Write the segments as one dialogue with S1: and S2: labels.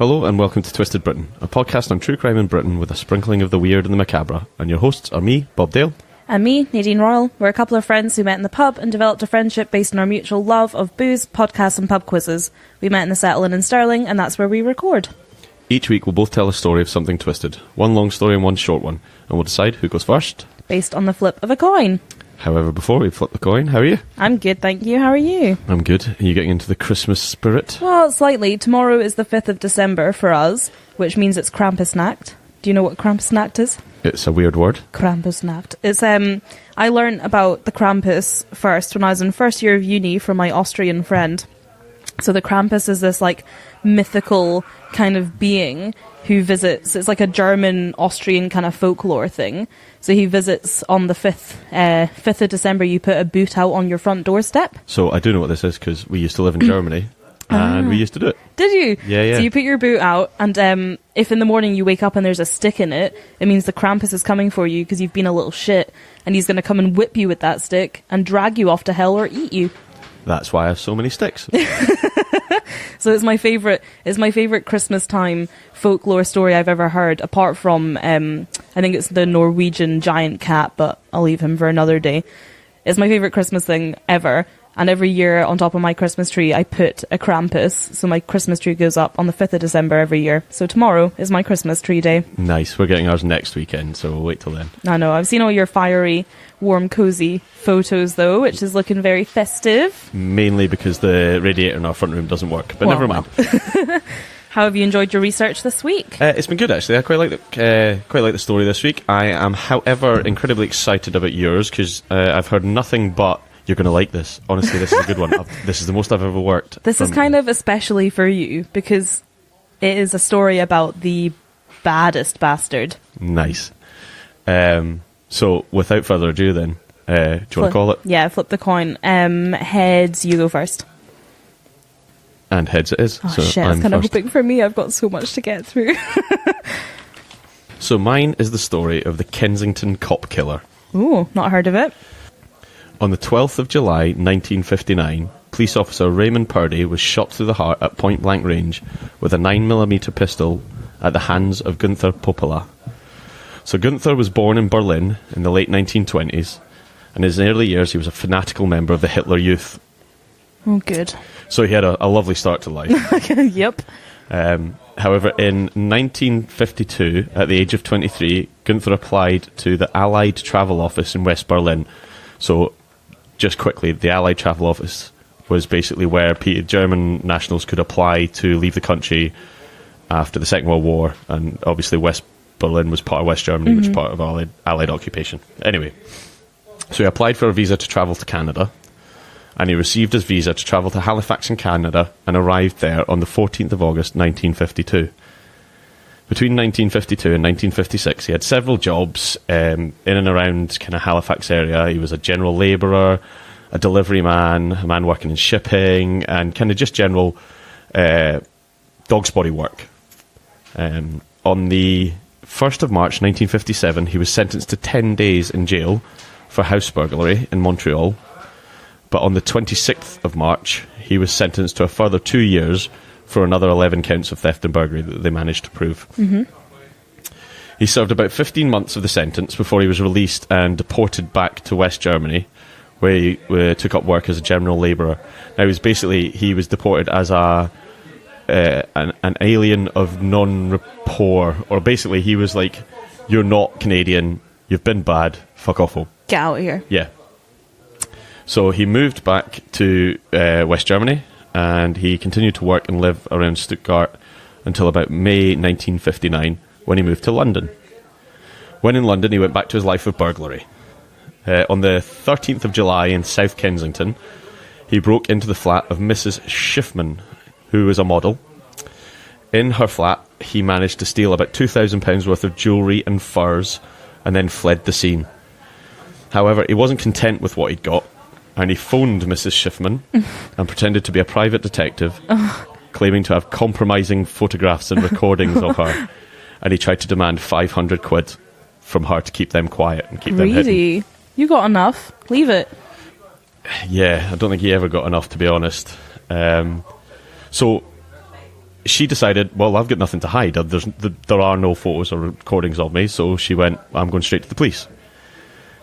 S1: Hello and welcome to Twisted Britain, a podcast on true crime in Britain with a sprinkling of the weird and the macabre. And your hosts are me, Bob Dale.
S2: And me, Nadine Royal. We're a couple of friends who met in the pub and developed a friendship based on our mutual love of booze, podcasts and pub quizzes. We met in the Settle Inn in Stirling, and that's where we record.
S1: Each week we'll both tell a story of something twisted. One long story and one short one. And we'll decide who goes first.
S2: Based on the flip of a coin.
S1: However, before we flip the coin, how are you?
S2: I'm good, thank you. How are you?
S1: I'm good. Are you getting into the Christmas spirit?
S2: Well, slightly. Tomorrow is the 5th of December for us, which means it's Krampusnacht. Do you know what Krampusnacht is?
S1: It's a weird word.
S2: Krampusnacht. It's, I learned about the Krampus first when I was in first year of uni from my Austrian friend. So the Krampus is this, like, mythical kind of being who visits. It's like a German, Austrian kind of folklore thing. So he visits on the 5th of December. You put a boot out on your front doorstep.
S1: So I do know what this is because we used to live in Germany and we used to do it.
S2: Did you?
S1: Yeah.
S2: So you put your boot out and if in the morning you wake up and there's a stick in it, it means the Krampus is coming for you because you've been a little shit and he's going to come and whip you with that stick and drag you off to hell or eat you.
S1: That's why I have so many sticks.
S2: So it's my favourite Christmas time folklore story I've ever heard, apart from, I think it's the Norwegian giant cat, but I'll leave him for another day. It's my favourite Christmas thing ever, and every year on top of my Christmas tree I put a Krampus, so my Christmas tree goes up on the 5th of December every year. So tomorrow is my Christmas tree day. Nice,
S1: we're getting ours next weekend, so we'll wait till then.
S2: I know, I've seen all your fiery, warm, cosy photos though, which is looking very festive.
S1: Mainly because the radiator in our front room doesn't work, but never mind.
S2: How have you enjoyed your research this week?
S1: It's been good actually. I quite like the story this week. I am, however, incredibly excited about yours because I've heard nothing but you're going to like this. Honestly, this is a good one. This is the most I've ever worked.
S2: This is kind of especially for you because it is a story about the baddest bastard.
S1: Nice. So, without further ado then, do you want to call it?
S2: Yeah, flip the coin. Heads, you go first.
S1: And heads it is.
S2: Oh so shit, I was kind of hoping for me. I've got so much to get through.
S1: So mine is the story of the Kensington cop killer.
S2: Ooh, not heard of it.
S1: On the 12th of July, 1959, police officer Raymond Purdy was shot through the heart at point-blank range with a 9mm pistol at the hands of Gunther Popola. So Gunther was born in Berlin in the late 1920s, and in his early years he was a fanatical member of the Hitler Youth.
S2: Oh, good.
S1: So he had a lovely start to life.
S2: Yep.
S1: However, in 1952, at the age of 23, Gunther applied to the Allied Travel Office in West Berlin. So, just quickly, the Allied Travel Office was basically where German nationals could apply to leave the country after the Second World War, and obviously West Berlin was part of West Germany, which was part of Allied occupation. Anyway, so he applied for a visa to travel to Canada, and he received his visa to travel to Halifax in Canada and arrived there on the 14th of August 1952. Between 1952 and 1956, he had several jobs in and around kind of Halifax area. He was a general labourer, a delivery man, a man working in shipping, and kind of just general dog's body work. On the 1st of March 1957, he was sentenced to 10 days in jail for house burglary in Montreal. But on the 26th of March, he was sentenced to a further 2 years for another 11 counts of theft and burglary that they managed to prove.
S2: Mm-hmm.
S1: He served about 15 months of the sentence before he was released and deported back to West Germany, where he took up work as a general labourer. Now, he was deported as an alien of non-rapport, or basically he was like, you're not Canadian, you've been bad, fuck off home.
S2: Get out of here.
S1: Yeah. So he moved back to West Germany, and he continued to work and live around Stuttgart until about May 1959, when he moved to London. When in London, he went back to his life of burglary. On the 13th of July in South Kensington, he broke into the flat of Mrs. Schiffman, who was a model. In her flat, he managed to steal about £2,000 worth of jewellery and furs, and then fled the scene. However, he wasn't content with what he'd got, and he phoned Mrs. Schiffman and pretended to be a private detective, claiming to have compromising photographs and recordings of her, and he tried to demand 500 quid from her to keep them quiet and keep them hidden.
S2: Really? You got enough? Leave it.
S1: Yeah, I don't think he ever got enough, to be honest. So she decided, well, I've got nothing to hide. There are no photos or recordings of me, so she went, I'm going straight to the police.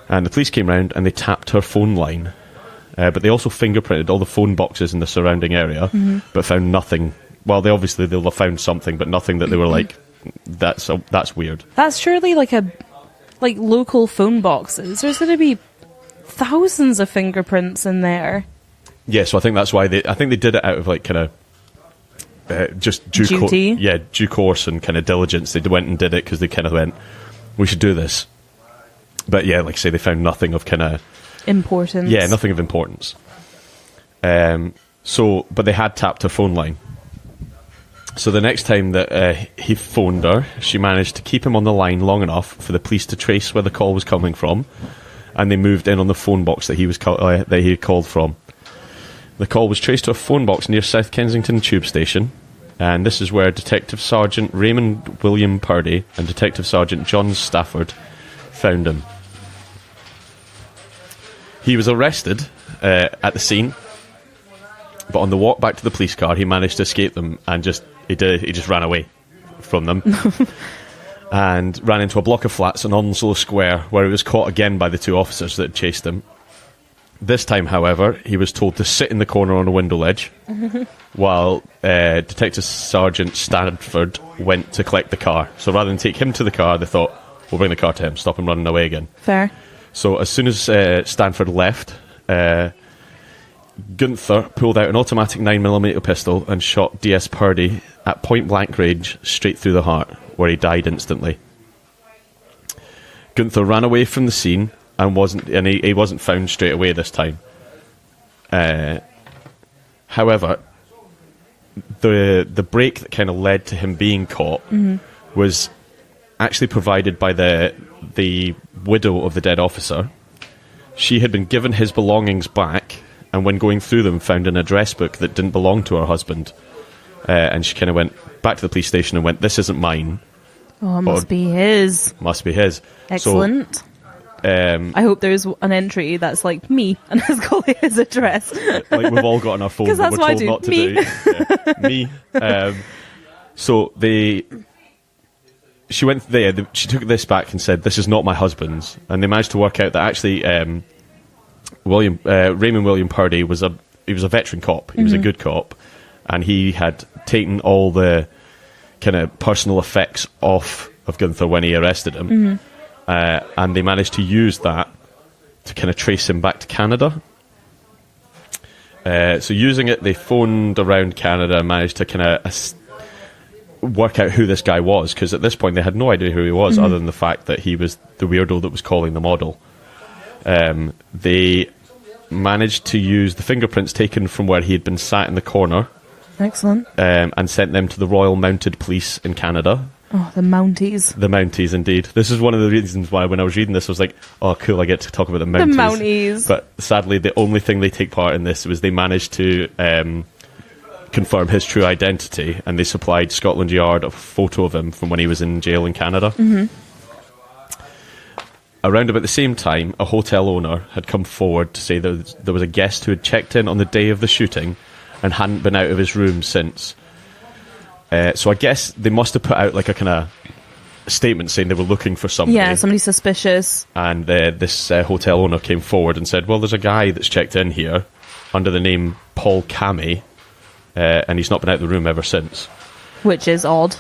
S1: And the police came round and they tapped her phone line. But they also fingerprinted all the phone boxes in the surrounding area, but found nothing. Well, they'll have found something, but nothing that they were like, that's weird.
S2: That's surely like local phone boxes. There's going to be thousands of fingerprints in there.
S1: Yeah, so I think that's why they did it out of like kind of just due course and kind of diligence. They went and did it because they kind of went, we should do this. But yeah, like I say, they found nothing of kind of
S2: importance.
S1: Yeah, nothing of importance. But they had tapped her phone line. So the next time that he phoned her, she managed to keep him on the line long enough for the police to trace where the call was coming from, and they moved in on the phone box that he had called from. The call was traced to a phone box near South Kensington Tube Station, and this is where Detective Sergeant Raymond William Purdy and Detective Sergeant John Stafford found him. He was arrested at the scene, but on the walk back to the police car, he managed to escape them and he just ran away from them and ran into a block of flats in Onslow Square, where he was caught again by the two officers that had chased him. This time, however, he was told to sit in the corner on a window ledge while Detective Sergeant Stanford went to collect the car. So rather than take him to the car, they thought, we'll bring the car to him, stop him running away again.
S2: Fair.
S1: So as soon as Stanford left, Gunther pulled out an automatic 9mm pistol and shot D.S. Purdy at point-blank range straight through the heart, where he died instantly. Gunther ran away from the scene and he wasn't found straight away this time. However, the break that kind of led to him being caught was actually provided by the widow of the dead officer. She had been given his belongings back, and when going through them, found an address book that didn't belong to her husband. And she kind of went back to the police station and went, this isn't mine.
S2: Oh, it must be his.
S1: Must be his.
S2: Excellent.
S1: So,
S2: I hope there's an entry that's like me and has got his address.
S1: Like we've all got on our phone, but we're told not to do. Yeah, me. So she went there. She took this back and said, "This is not my husband's," and they managed to work out that actually, Raymond William Purdy was a veteran cop. He was a good cop, and he had taken all the kind of personal effects off of Gunther when he arrested him, and they managed to use that to kind of trace him back to Canada. So using it, they phoned around Canada and managed to kind of work out who this guy was, because at this point they had no idea who he was, other than the fact that he was the weirdo that was calling the model. They managed to use the fingerprints taken from where he had been sat in the corner.
S2: Excellent.
S1: And sent them to the Royal Mounted Police in Canada.
S2: Oh, the Mounties.
S1: The Mounties, indeed. This is one of the reasons why when I was reading this I was like, oh cool, I get to talk about the Mounties.
S2: The Mounties.
S1: But sadly the only thing they take part in this was they managed to confirm his true identity, and they supplied Scotland Yard a photo of him from when he was in jail in Canada. Around about the same time, a hotel owner had come forward to say that there was a guest who had checked in on the day of the shooting and hadn't been out of his room since. So I guess they must have put out like a kind of statement saying they were looking for somebody.
S2: Yeah, somebody suspicious.
S1: And this hotel owner came forward and said, well, there's a guy that's checked in here under the name Paul Cammy, and he's not been out of the room ever since.
S2: Which is odd.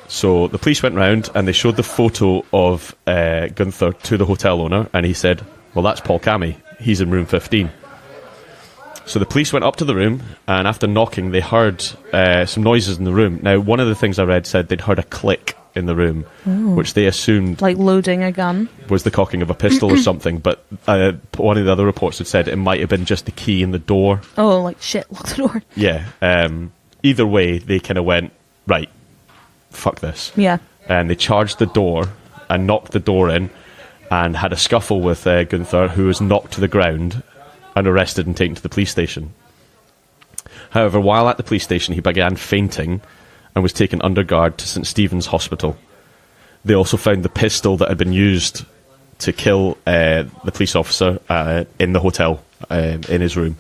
S1: So the police went round and they showed the photo of Gunther to the hotel owner, and he said, well, that's Paul Cammy. He's in room 15. So the police went up to the room, and after knocking, they heard some noises in the room. Now, one of the things I read said they'd heard a click in the room, which they assumed... like
S2: loading a gun?
S1: ...was the cocking of a pistol or something, but one of the other reports had said it might have been just the key in the door.
S2: Oh, like, shit, lock the door.
S1: Yeah. Either way, they kind of went, right, fuck this.
S2: Yeah.
S1: And they charged the door and knocked the door in and had a scuffle with Gunther, who was knocked to the ground and arrested and taken to the police station. However, while at the police station, he began fainting and was taken under guard to St. Stephen's Hospital. They also found the pistol that had been used to kill the police officer in the hotel, in his room.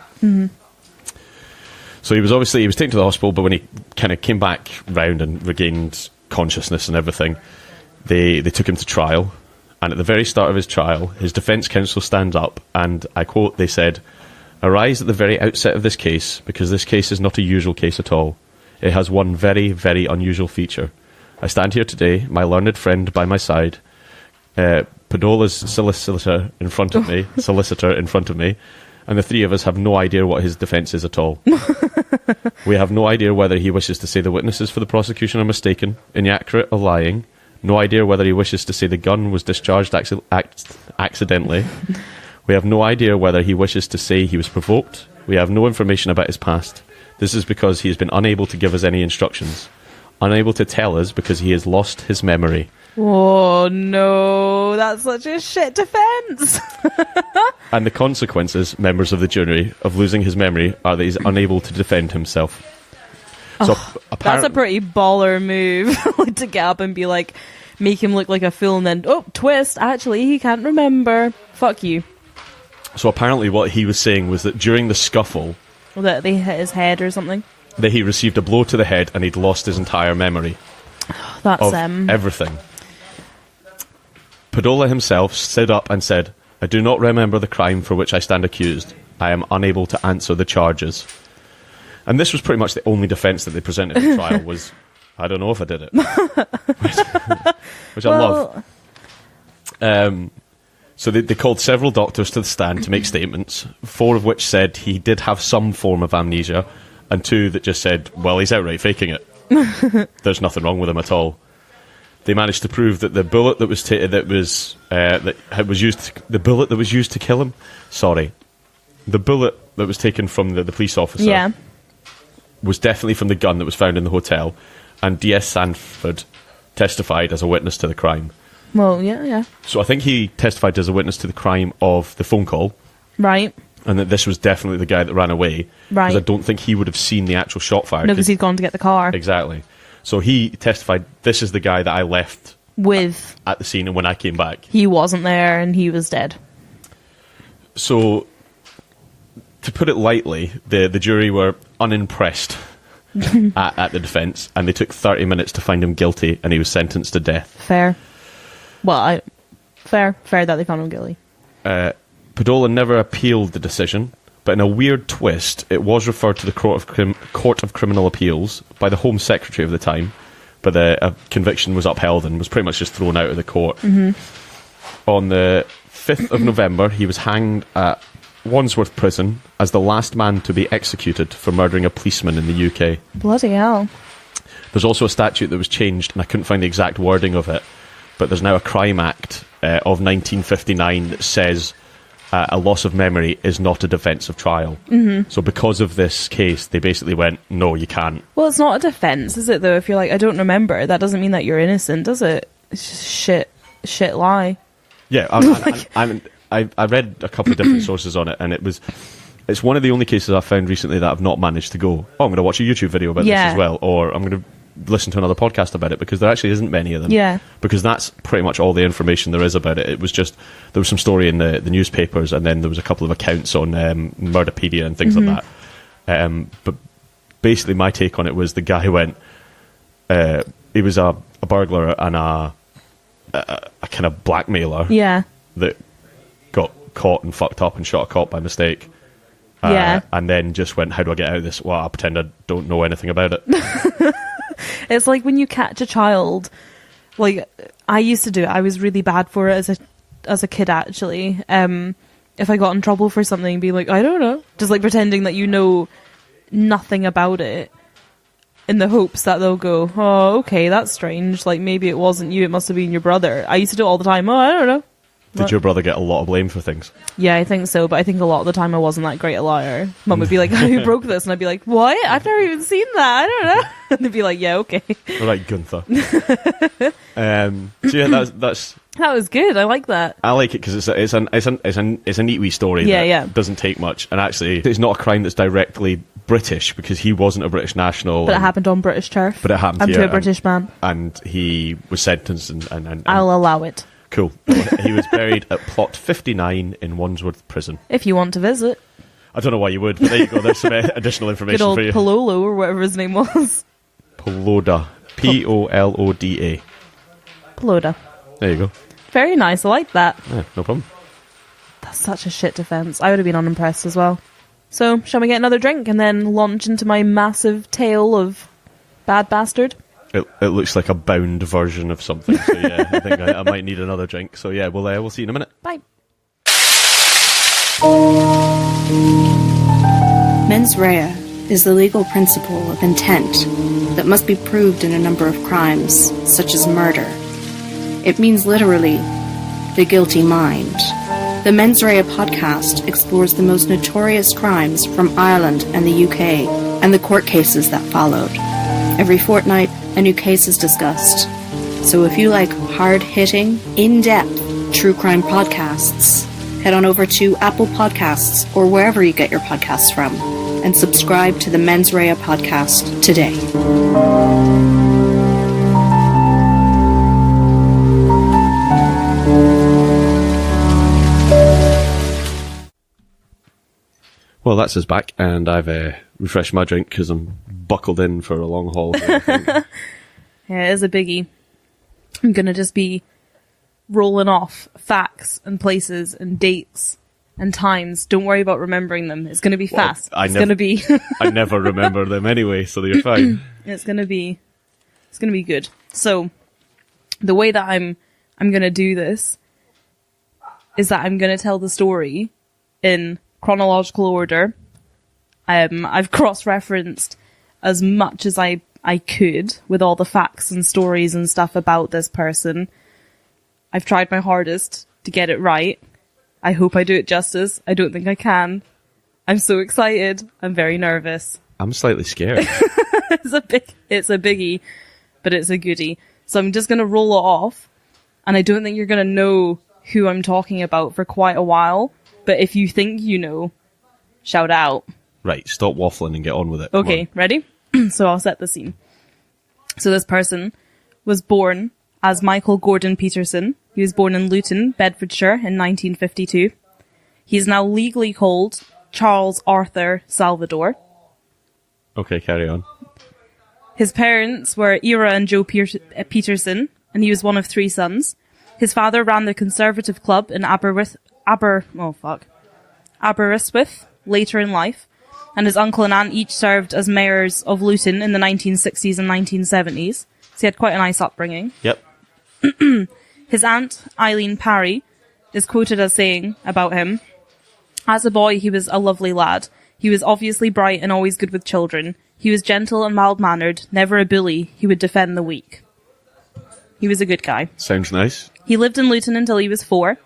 S1: So he was taken to the hospital, but when he kind of came back round and regained consciousness and everything, they took him to trial. And at the very start of his trial, his defence counsel stands up and, I quote, they said, "Arise at the very outset of this case, because this case is not a usual case at all. It has one very, very unusual feature. I stand here today, my learned friend by my side, Padola's solicitor in front of me, and the three of us have no idea what his defence is at all. We have no idea whether he wishes to say the witnesses for the prosecution are mistaken, inaccurate, or lying. No idea whether he wishes to say the gun was discharged accidentally. We have no idea whether he wishes to say he was provoked. We have no information about his past. This is because he has been unable to give us any instructions. Unable to tell us because he has lost his memory."
S2: Oh no, that's such a shit defence.
S1: And the consequences, members of the jury, of losing his memory are that he's unable to defend himself. So
S2: That's a pretty baller move, like, to get up and be like, make him look like a fool, and then, oh, twist, actually, he can't remember. Fuck you.
S1: So apparently what he was saying was that during the scuffle,
S2: That they hit his head or something.
S1: that he received a blow to the head and he'd lost his entire memory
S2: That's
S1: of everything. Padola himself stood up and said, "I do not remember the crime for which I stand accused. I am unable to answer the charges." And this was pretty much the only defence that they presented in trial was, "I don't know if I did it." which I love. So they called several doctors to the stand to make statements, 4 of which said he did have some form of amnesia, and 2 that just said, well, he's outright faking it. There's nothing wrong with him at all. They managed to prove that the bullet that was used to kill him. Sorry, the bullet that was taken from the police officer was definitely from the gun that was found in the hotel, and D.S. Sanford testified as a witness to the crime.
S2: Well, yeah.
S1: So I think he testified as a witness to the crime of the phone call.
S2: Right.
S1: And that this was definitely the guy that ran away.
S2: Right.
S1: Because I don't think he would have seen the actual shot fired.
S2: No, because he'd gone to get the car.
S1: Exactly. So he testified, this is the guy that I left
S2: with
S1: at the scene, and when I came back,
S2: he wasn't there and he was dead.
S1: So, to put it lightly, the jury were unimpressed at the defence, and they took 30 minutes to find him guilty, and he was sentenced to death.
S2: Fair. Well, fair that they found him guilty.
S1: Padola never appealed the decision, but in a weird twist, it was referred to the Court of Criminal Appeals by the Home Secretary of the time, but a conviction was upheld and was pretty much just thrown out of the court. Mm-hmm. On the 5th of November, he was hanged at Wandsworth Prison as the last man to be executed for murdering a policeman in the UK.
S2: Bloody hell.
S1: There's also a statute that was changed, and I couldn't find the exact wording of it, but there's now a Crime Act of 1959 that says a loss of memory is not a defence of trial. Mm-hmm. So because of this case, they basically went, no, you can't. Well,
S2: it's not a defence, is it, though? If you're like, I don't remember, that doesn't mean that you're innocent, does it? It's just shit lie.
S1: Yeah, I read a couple of different sources on it, and it's one of the only cases I've found recently that I've not managed to go, oh, I'm going to watch a YouTube video about this as well, or I'm going to listen to another podcast about it, because there actually isn't many of them.
S2: Yeah.
S1: Because that's pretty much all the information there is about it. It was just, there was some story in the newspapers, and then there was a couple of accounts on Murderpedia and things like that. But basically my take on it was the guy went, he was a burglar and a kind of blackmailer that got caught and fucked up and shot a cop by mistake. And then just went, how do I get out of this? Well, I'll pretend I don't know anything about it.
S2: It's like when you catch a child, like I used to do it. I was really bad for it as a kid, actually. If I got in trouble for something, be like, I don't know. Just like pretending that you know nothing about it in the hopes that they'll go, oh, okay, that's strange. Like maybe it wasn't you, it must have been your brother. I used to do it all the time. Oh, I don't know.
S1: Did your brother get a lot of blame for things?
S2: Yeah, I think so, but I think a lot of the time I wasn't that great a liar. Mum would be like, who broke this? And I'd be like, what? I've never even seen that. I don't know. And they'd be like, yeah, okay.
S1: All right, Gunther. So yeah, that's...
S2: That was good. I like that.
S1: I like it because it's a neat wee story that doesn't take much. And actually, it's not a crime that's directly British, because he wasn't a British national.
S2: But it happened on British turf.
S1: But it happened
S2: to a British man.
S1: And he was sentenced and
S2: I'll allow it.
S1: Cool. He was buried at plot 59 in Wandsworth Prison.
S2: If you want to visit.
S1: I don't know why you would, but there you go. There's some additional
S2: Good
S1: information
S2: old
S1: for you.
S2: Pololo, or whatever his name was.
S1: Poloda. P-O-L-O-D-A.
S2: Poloda.
S1: There you go.
S2: Very nice, I like that.
S1: Yeah, no problem.
S2: That's such a shit defense. I would have been unimpressed as well. So, shall we get another drink and then launch into my massive tale of Bad Bastard?
S1: It looks like a bound version of something, so yeah, I think I might need another drink. So yeah, we'll see you in a minute.
S2: Bye.
S3: Mens rea is the legal principle of intent that must be proved in a number of crimes, such as murder. It means literally, the guilty mind. The Mens Rea podcast explores the most notorious crimes from Ireland and the UK, and the court cases that followed. Every fortnight, a new case is discussed. So if you like hard-hitting, in-depth true crime podcasts, head on over to Apple Podcasts or wherever you get your podcasts from, and subscribe to the Mens Rea podcast today.
S1: Well, that's us back, and I've refreshed my drink because I'm buckled in for a long haul. Here, I think.
S2: Yeah, it is a biggie. I'm going to just be rolling off facts and places and dates and times. Don't worry about remembering them. It's going to be fast. It's going to be...
S1: I never remember them anyway, so you're fine.
S2: It's going to be good. So, the way that I'm going to do this is that I'm going to tell the story in chronological order. I've cross-referenced as much as I could with all the facts and stories and stuff about this person. I've tried my hardest to get it right. I hope I do it justice. I don't think I can. I'm so excited. I'm very nervous.
S1: I'm slightly scared.
S2: It's a biggie, but it's a goodie. So I'm just going to roll it off, and I don't think you're going to know who I'm talking about for quite a while. But if you think you know, shout out.
S1: Right, stop waffling and get on with it.
S2: Okay, ready? So I'll set the scene. So this person was born as Michael Gordon Peterson. He was born in Luton, Bedfordshire in 1952. He is now legally called Charles Arthur Salvador.
S1: Okay, carry on.
S2: His parents were Ira and Joe Peterson, and he was one of 3 sons. His father ran the Conservative Club in Aberystwyth later in life, and his uncle and aunt each served as mayors of Luton in the 1960s and 1970s. So he had quite a nice upbringing.
S1: Yep.
S2: His aunt, Eileen Parry, is quoted as saying about him, "As a boy, he was a lovely lad. He was obviously bright and always good with children. He was gentle and mild-mannered, never a bully. He would defend the weak." He was a good guy.
S1: Sounds nice.
S2: He lived in Luton until he was 4,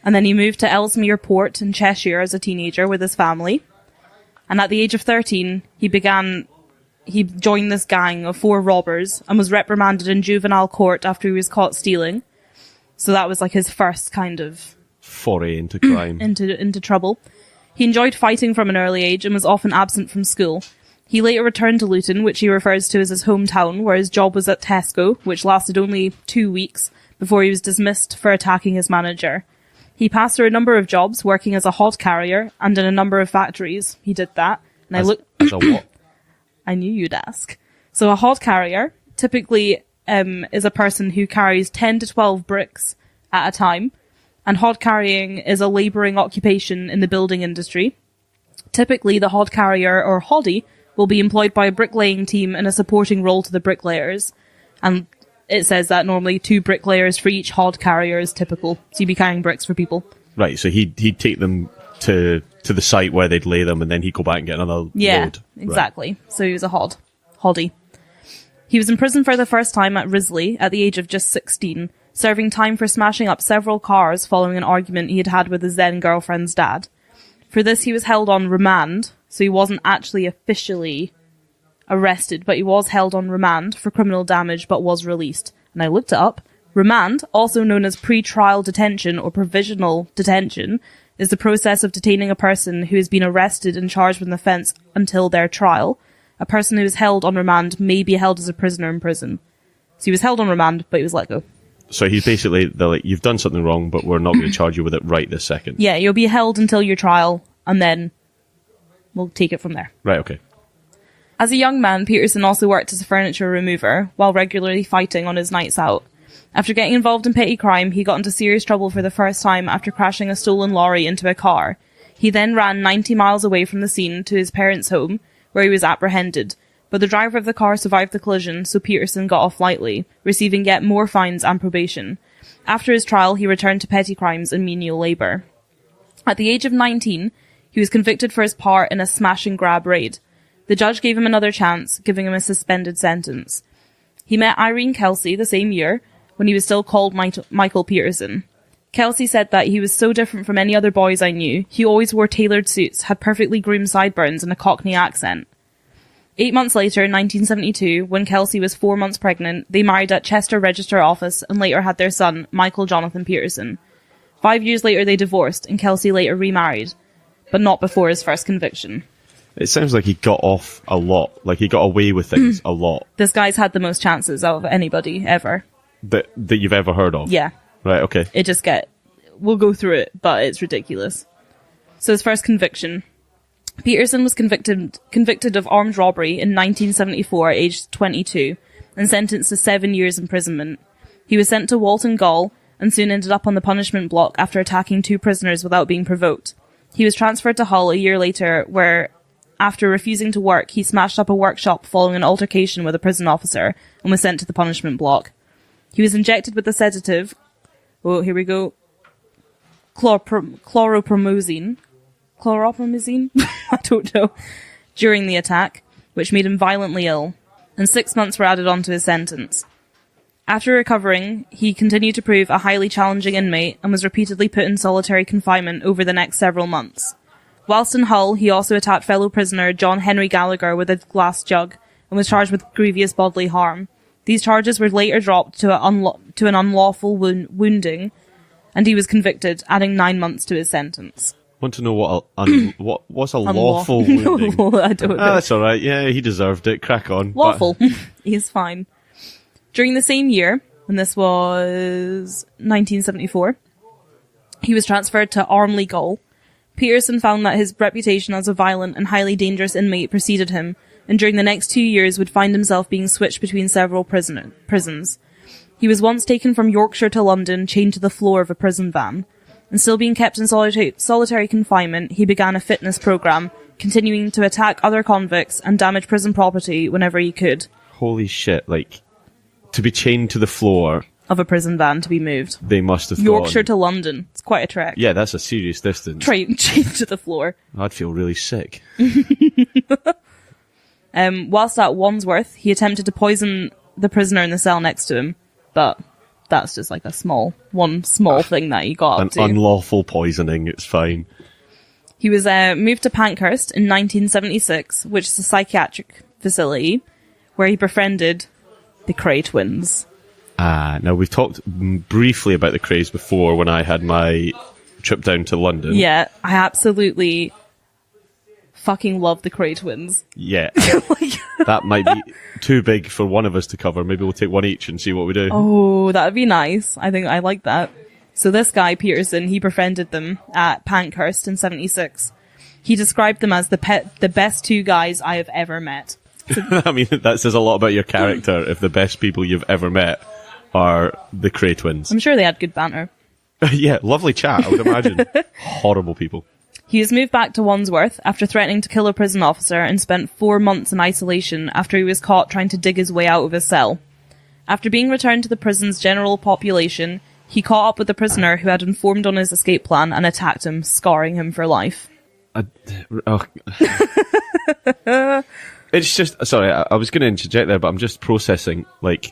S2: and then he moved to Ellesmere Port in Cheshire as a teenager with his family. And at the age of 13, he joined this gang of 4 robbers and was reprimanded in juvenile court after he was caught stealing. So that was like his first kind of
S1: foray into crime.
S2: into trouble. He enjoyed fighting from an early age and was often absent from school. He later returned to Luton, which he refers to as his hometown, where his job was at Tesco, which lasted only 2 weeks before he was dismissed for attacking his manager. He passed through a number of jobs, working as a hod carrier and in a number of factories. He did that. And
S1: as a what?
S2: I knew you'd ask. So a hod carrier typically is a person who carries 10 to 12 bricks at a time. And hod carrying is a labouring occupation in the building industry. Typically, the hod carrier, or hoddy, will be employed by a bricklaying team in a supporting role to the bricklayers. And it says that normally 2 bricklayers for each hod carrier is typical. So you'd be carrying bricks for people.
S1: Right, so he'd take them to the site where they'd lay them, and then he'd go back and get another load.
S2: Exactly. Right. So he was a hoddy. He was in prison for the first time at Risley at the age of just 16, serving time for smashing up several cars following an argument he had had with his then girlfriend's dad. For this, he was held on remand, so he wasn't actually officially arrested, but he was held on remand for criminal damage, but was released. And I looked it up. Remand, also known as pre-trial detention or provisional detention, is the process of detaining a person who has been arrested and charged with an offence until their trial. A person who is held on remand may be held as a prisoner in prison. So he was held on remand, but he was let go.
S1: So he's basically, they're like, you've done something wrong, but we're not going to charge you with it right this second.
S2: Yeah, you'll be held until your trial, and then we'll take it from there.
S1: Right, okay.
S2: As a young man, Peterson also worked as a furniture remover while regularly fighting on his nights out. After getting involved in petty crime, he got into serious trouble for the first time after crashing a stolen lorry into a car. He then ran 90 miles away from the scene to his parents' home, where he was apprehended. But the driver of the car survived the collision, so Peterson got off lightly, receiving yet more fines and probation. After his trial, he returned to petty crimes and menial labour. At the age of 19, he was convicted for his part in a smash and grab raid. The judge gave him another chance, giving him a suspended sentence. He met Irene Kelsey the same year, when he was still called Michael Peterson. Kelsey said that he was so different from any other boys I knew. He always wore tailored suits, had perfectly groomed sideburns and a Cockney accent. 8 months later, in 1972, when Kelsey was 4 months pregnant, they married at Chester Register Office and later had their son, Michael Jonathan Peterson. 5 years later, they divorced, and Kelsey later remarried, but not before his first conviction.
S1: It sounds like he got off a lot. Like, he got away with things a lot.
S2: This guy's had the most chances of anybody, ever.
S1: That you've ever heard of?
S2: Yeah.
S1: Right, okay.
S2: We'll go through it, but it's ridiculous. So his first conviction. Peterson was convicted of armed robbery in 1974, aged 22, and sentenced to 7 years imprisonment. He was sent to Walton Gaol and soon ended up on the punishment block after attacking 2 prisoners without being provoked. He was transferred to Hull a year later, where, after refusing to work, he smashed up a workshop following an altercation with a prison officer and was sent to the punishment block. He was injected with the sedative, chloropromazine, I don't know, during the attack, which made him violently ill, and 6 months were added on to his sentence. After recovering, he continued to prove a highly challenging inmate and was repeatedly put in solitary confinement over the next several months. Whilst in Hull, he also attacked fellow prisoner John Henry Gallagher with a glass jug and was charged with grievous bodily harm. These charges were later dropped to an unlawful wounding, and he was convicted, adding 9 months to his sentence.
S1: Want to know what's a lawful wounding?
S2: No, I don't know.
S1: That's all right. Yeah, he deserved it. Crack on.
S2: Lawful. He's fine. During the same year, and this was 1974, he was transferred to Armley Gaol. Peterson found that his reputation as a violent and highly dangerous inmate preceded him, and during the next 2 years would find himself being switched between several prisons. He was once taken from Yorkshire to London, chained to the floor of a prison van. And still being kept in solitary confinement, he began a fitness program, continuing to attack other convicts and damage prison property whenever he could.
S1: Holy shit, like, to be chained to the floor
S2: of a prison van to be moved.
S1: They must have
S2: Yorkshire to London. It's quite a trek.
S1: Yeah, that's a serious distance.
S2: Chained to the floor.
S1: I'd feel really sick.
S2: Whilst at Wandsworth, he attempted to poison the prisoner in the cell next to him, but that's just like one small thing that he got up to.
S1: An unlawful poisoning, it's fine.
S2: He was moved to Pankhurst in 1976, which is a psychiatric facility, where he befriended the Cray twins.
S1: Now we've talked briefly about the Crays before when I had my trip down to London.
S2: Yeah, I absolutely fucking love the Cray twins.
S1: Yeah. That might be too big for one of us to cover. Maybe we'll take one each and see what we do.
S2: Oh, that would be nice. I think I like that. So this guy, Peterson, he befriended them at Pankhurst in 76. He described them as the best 2 guys I have ever met.
S1: I mean, that says a lot about your character if the best people you've ever met are the Cray twins.
S2: I'm sure they had good banter.
S1: Yeah, lovely chat, I would imagine. Horrible people.
S2: He was moved back to Wandsworth after threatening to kill a prison officer and spent 4 months in isolation after he was caught trying to dig his way out of his cell. After being returned to the prison's general population, he caught up with the prisoner who had informed on his escape plan and attacked him, scarring him for life.
S1: It's just, sorry, I was going to interject there, but I'm just processing, like,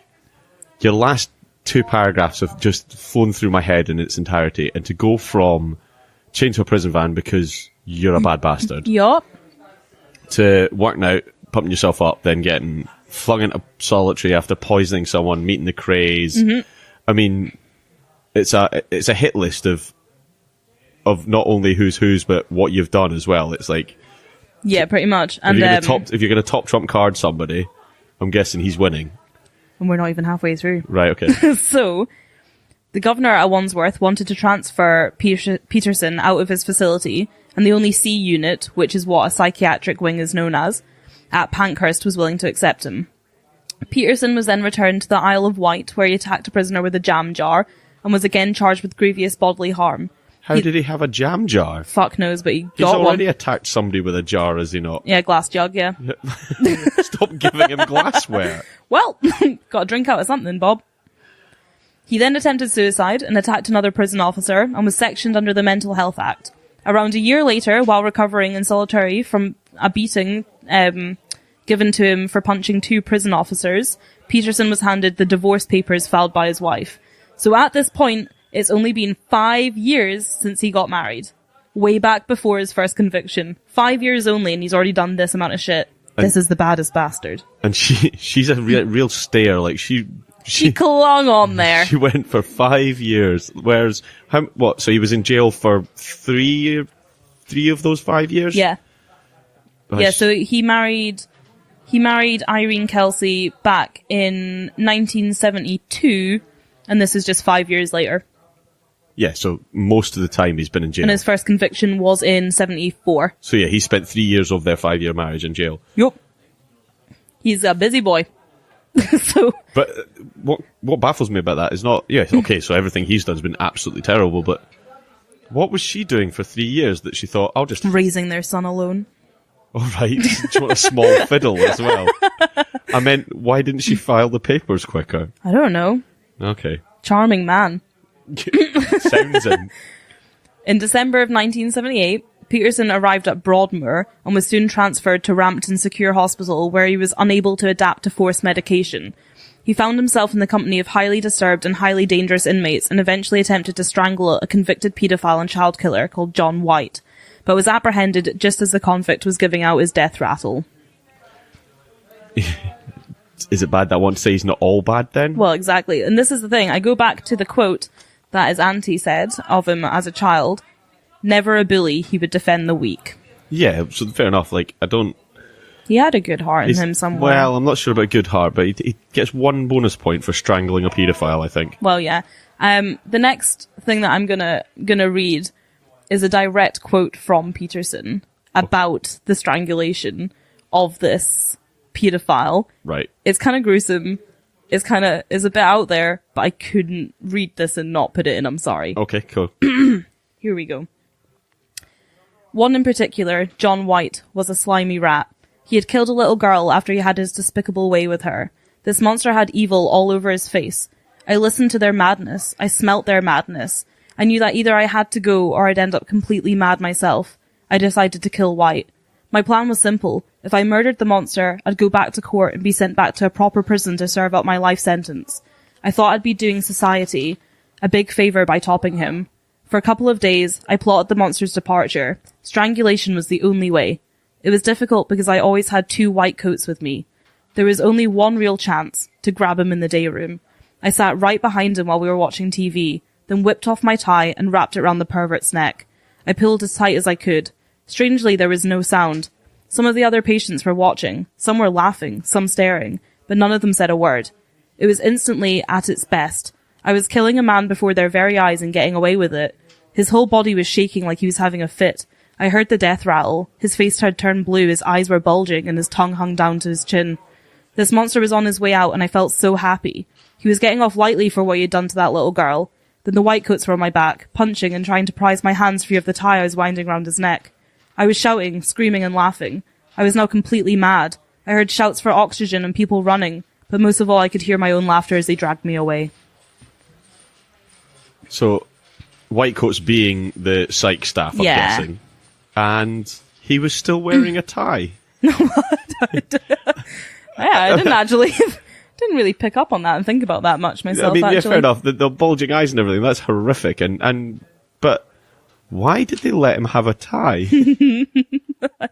S1: your last 2 paragraphs have just flown through my head in its entirety, and to go from chained to a prison van because you're a bad bastard.
S2: Yup.
S1: To working out, pumping yourself up, then getting flung into solitary after poisoning someone, meeting the Crays. Mm-hmm. I mean, it's a hit list of not only who's, but what you've done as well. It's like,
S2: yeah, pretty much. And
S1: if you're going to top trump card somebody, I'm guessing he's winning.
S2: And we're not even halfway through.
S1: Right, okay.
S2: So, the governor at Wandsworth wanted to transfer Peterson out of his facility and the only C unit, which is what a psychiatric wing is known as, at Pankhurst was willing to accept him. Peterson was then returned to the Isle of Wight, where he attacked a prisoner with a jam jar, and was again charged with grievous bodily harm.
S1: How did he have a jam jar?
S2: Fuck knows, but he got
S1: He's already
S2: one.
S1: attacked somebody with a jar, has he not?
S2: Yeah, glass jug, yeah.
S1: Stop giving him glassware.
S2: Well, got a drink out of something, Bob. He then attempted suicide and attacked another prison officer and was sectioned under the Mental Health Act. Around a year later, while recovering in solitary from a beating given to him for punching 2 prison officers, Peterson was handed the divorce papers filed by his wife. So at this point, it's only been 5 years since he got married. Way back before his first conviction. 5 years only, and he's already done this amount of shit. This is the baddest bastard.
S1: And she's a real stayer. Like, she
S2: clung on there.
S1: She went for 5 years. Whereas, so he was in jail for three of those 5 years?
S2: Yeah.
S1: Oh,
S2: Yeah, so he married Irene Kelsey back in 1972, and this is just 5 years later.
S1: Yeah, so most of the time he's been in jail.
S2: And his first conviction was in 74.
S1: So yeah, he spent 3 years of their 5-year marriage in jail.
S2: Yup. He's a busy boy. So,
S1: but what baffles me about that is not, yeah, okay, so everything he's done has been absolutely terrible, but what was she doing for 3 years that she thought, I'll just...
S2: raising their son alone.
S1: All right, she want a small fiddle as well. I meant, why didn't she file the papers quicker?
S2: I don't know.
S1: Okay.
S2: Charming man.
S1: Sounds in.
S2: In December of 1978, Peterson arrived at Broadmoor and was soon transferred to Rampton Secure Hospital, where he was unable to adapt to forced medication. He found himself in the company of highly disturbed and highly dangerous inmates and eventually attempted to strangle a convicted paedophile and child killer called John White, but was apprehended just as the convict was giving out his death rattle.
S1: Is it bad that I want to say he's not all bad then?
S2: Well, exactly. And this is the thing. I go back to the quote that his auntie said of him as a child. Never a bully, he would defend the weak.
S1: Yeah, so fair enough. Like, I don't...
S2: He had a good heart in him somewhere.
S1: Well, I'm not sure about good heart, but he gets 1 bonus point for strangling a paedophile, I think.
S2: Well, yeah. The next thing that I'm gonna read is a direct quote from Peterson about the strangulation of this paedophile.
S1: Right.
S2: It's kind of gruesome. It's a bit out there, but I couldn't read this and not put it in. I'm sorry.
S1: Okay, cool.
S2: Here we go. One in particular, John White, was a slimy rat. He had killed a little girl after he had his despicable way with her. This monster had evil all over his face. I listened to their madness. I smelt their madness. I knew that either I had to go or I'd end up completely mad myself. I decided to kill White. My plan was simple. If I murdered the monster, I'd go back to court and be sent back to a proper prison to serve out my life sentence. I thought I'd be doing society a big favour by topping him. For a couple of days, I plotted the monster's departure. Strangulation was the only way. It was difficult because I always had 2 white coats with me. There was only one real chance, to grab him in the day room. I sat right behind him while we were watching TV, then whipped off my tie and wrapped it round the pervert's neck. I pulled as tight as I could. Strangely, there was no sound. Some of the other patients were watching. Some were laughing, some staring, but none of them said a word. It was instantly at its best. I was killing a man before their very eyes and getting away with it. His whole body was shaking like he was having a fit. I heard the death rattle. His face had turned blue, his eyes were bulging, and his tongue hung down to his chin. This monster was on his way out, and I felt so happy. He was getting off lightly for what he had done to that little girl. Then the whitecoats were on my back, punching and trying to prise my hands free of the tie I was winding round his neck. I was shouting, screaming and laughing. I was now completely mad. I heard shouts for oxygen and people running, but most of all I could hear my own laughter as they dragged me away.
S1: So, Whitecoats being the psych staff, I'm guessing. And he was still wearing a tie.
S2: Yeah, I didn't really pick up on that and think about that much myself,
S1: I mean,
S2: actually.
S1: yeah, fair enough. The bulging eyes and everything, that's horrific. But why did they let him have a tie?
S2: I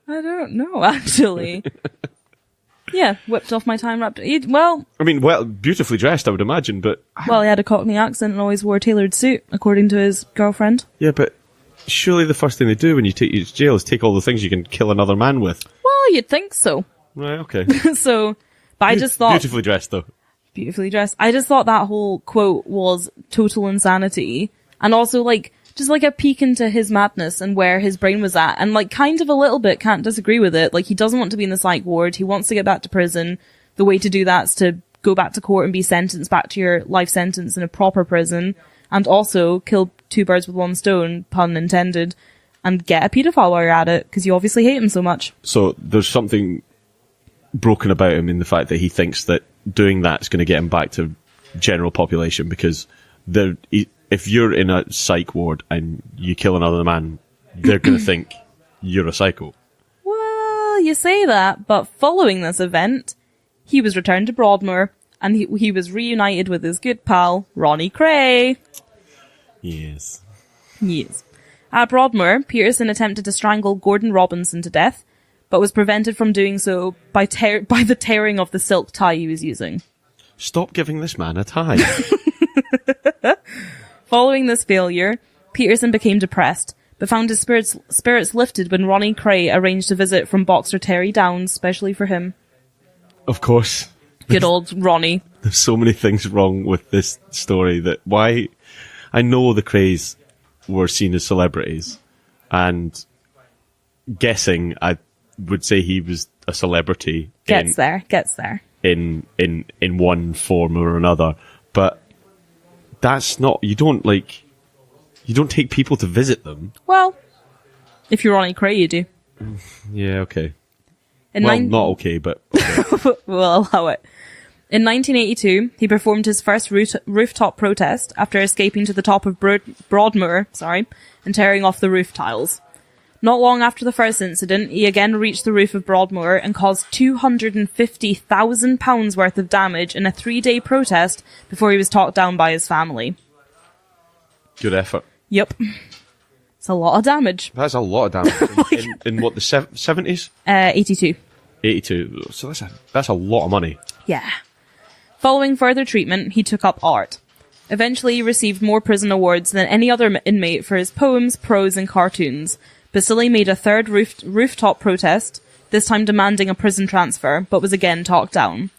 S2: don't know, actually. Yeah, whipped off my time wrapped. Well,
S1: beautifully dressed, I would imagine, but...
S2: Well, he had a Cockney accent and always wore a tailored suit, according to his girlfriend.
S1: Yeah, but surely the first thing they do when you take you to jail is take all the things you can kill another man with.
S2: Well, you'd think so.
S1: Right, okay.
S2: But I just thought...
S1: Beautifully dressed, though.
S2: Beautifully dressed. I just thought that whole quote was total insanity. And also, just like a peek into his madness and where his brain was at, and like kind of a little bit can't disagree with it. Like, he doesn't want to be in the psych ward. He wants to get back to prison. The way to do that is to go back to court and be sentenced back to your life sentence in a proper prison, and also kill two birds with one stone, pun intended, and get a paedophile while you're at it, because you obviously hate him so much.
S1: So there's something broken about him in the fact that he thinks that doing that is going to get him back to general population, because if you're in a psych ward and you kill another man, they're going to think you're a psycho.
S2: Well, you say that, but following this event, he was returned to Broadmoor, and he was reunited with his good pal, Ronnie Cray.
S1: Yes.
S2: Yes. At Broadmoor, Peterson attempted to strangle Gordon Robinson to death, but was prevented from doing so by the tearing of the silk tie he was using.
S1: Stop giving this man a tie.
S2: Following this failure, Peterson became depressed, but found his spirits lifted when Ronnie Cray arranged a visit from boxer Terry Downs, specially for him.
S1: Of course.
S2: Good old Ronnie.
S1: There's so many things wrong with this story that why... I know the Crays were seen as celebrities, and guessing, I would say he was a celebrity.
S2: Gets there.
S1: In one form or another, but that's not, you don't take people to visit them.
S2: Well, if you're Ronnie Cray, you do.
S1: Yeah, okay. Not okay, but
S2: okay. We'll allow it. In 1982, he performed his first rooftop protest after escaping to the top of Broadmoor, and tearing off the roof tiles. Not long after the first incident, he again reached the roof of Broadmoor and caused £250,000 worth of damage in a 3-day protest before he was talked down by his family.
S1: Good effort.
S2: Yep. It's a lot of damage.
S1: That's a lot of damage. in what, the 70s?
S2: 82.
S1: 82. So that's a lot of money.
S2: Yeah. Following further treatment, he took up art. Eventually, he received more prison awards than any other inmate for his poems, prose, and cartoons. Basile made a third rooftop protest, this time demanding a prison transfer, but was again talked down.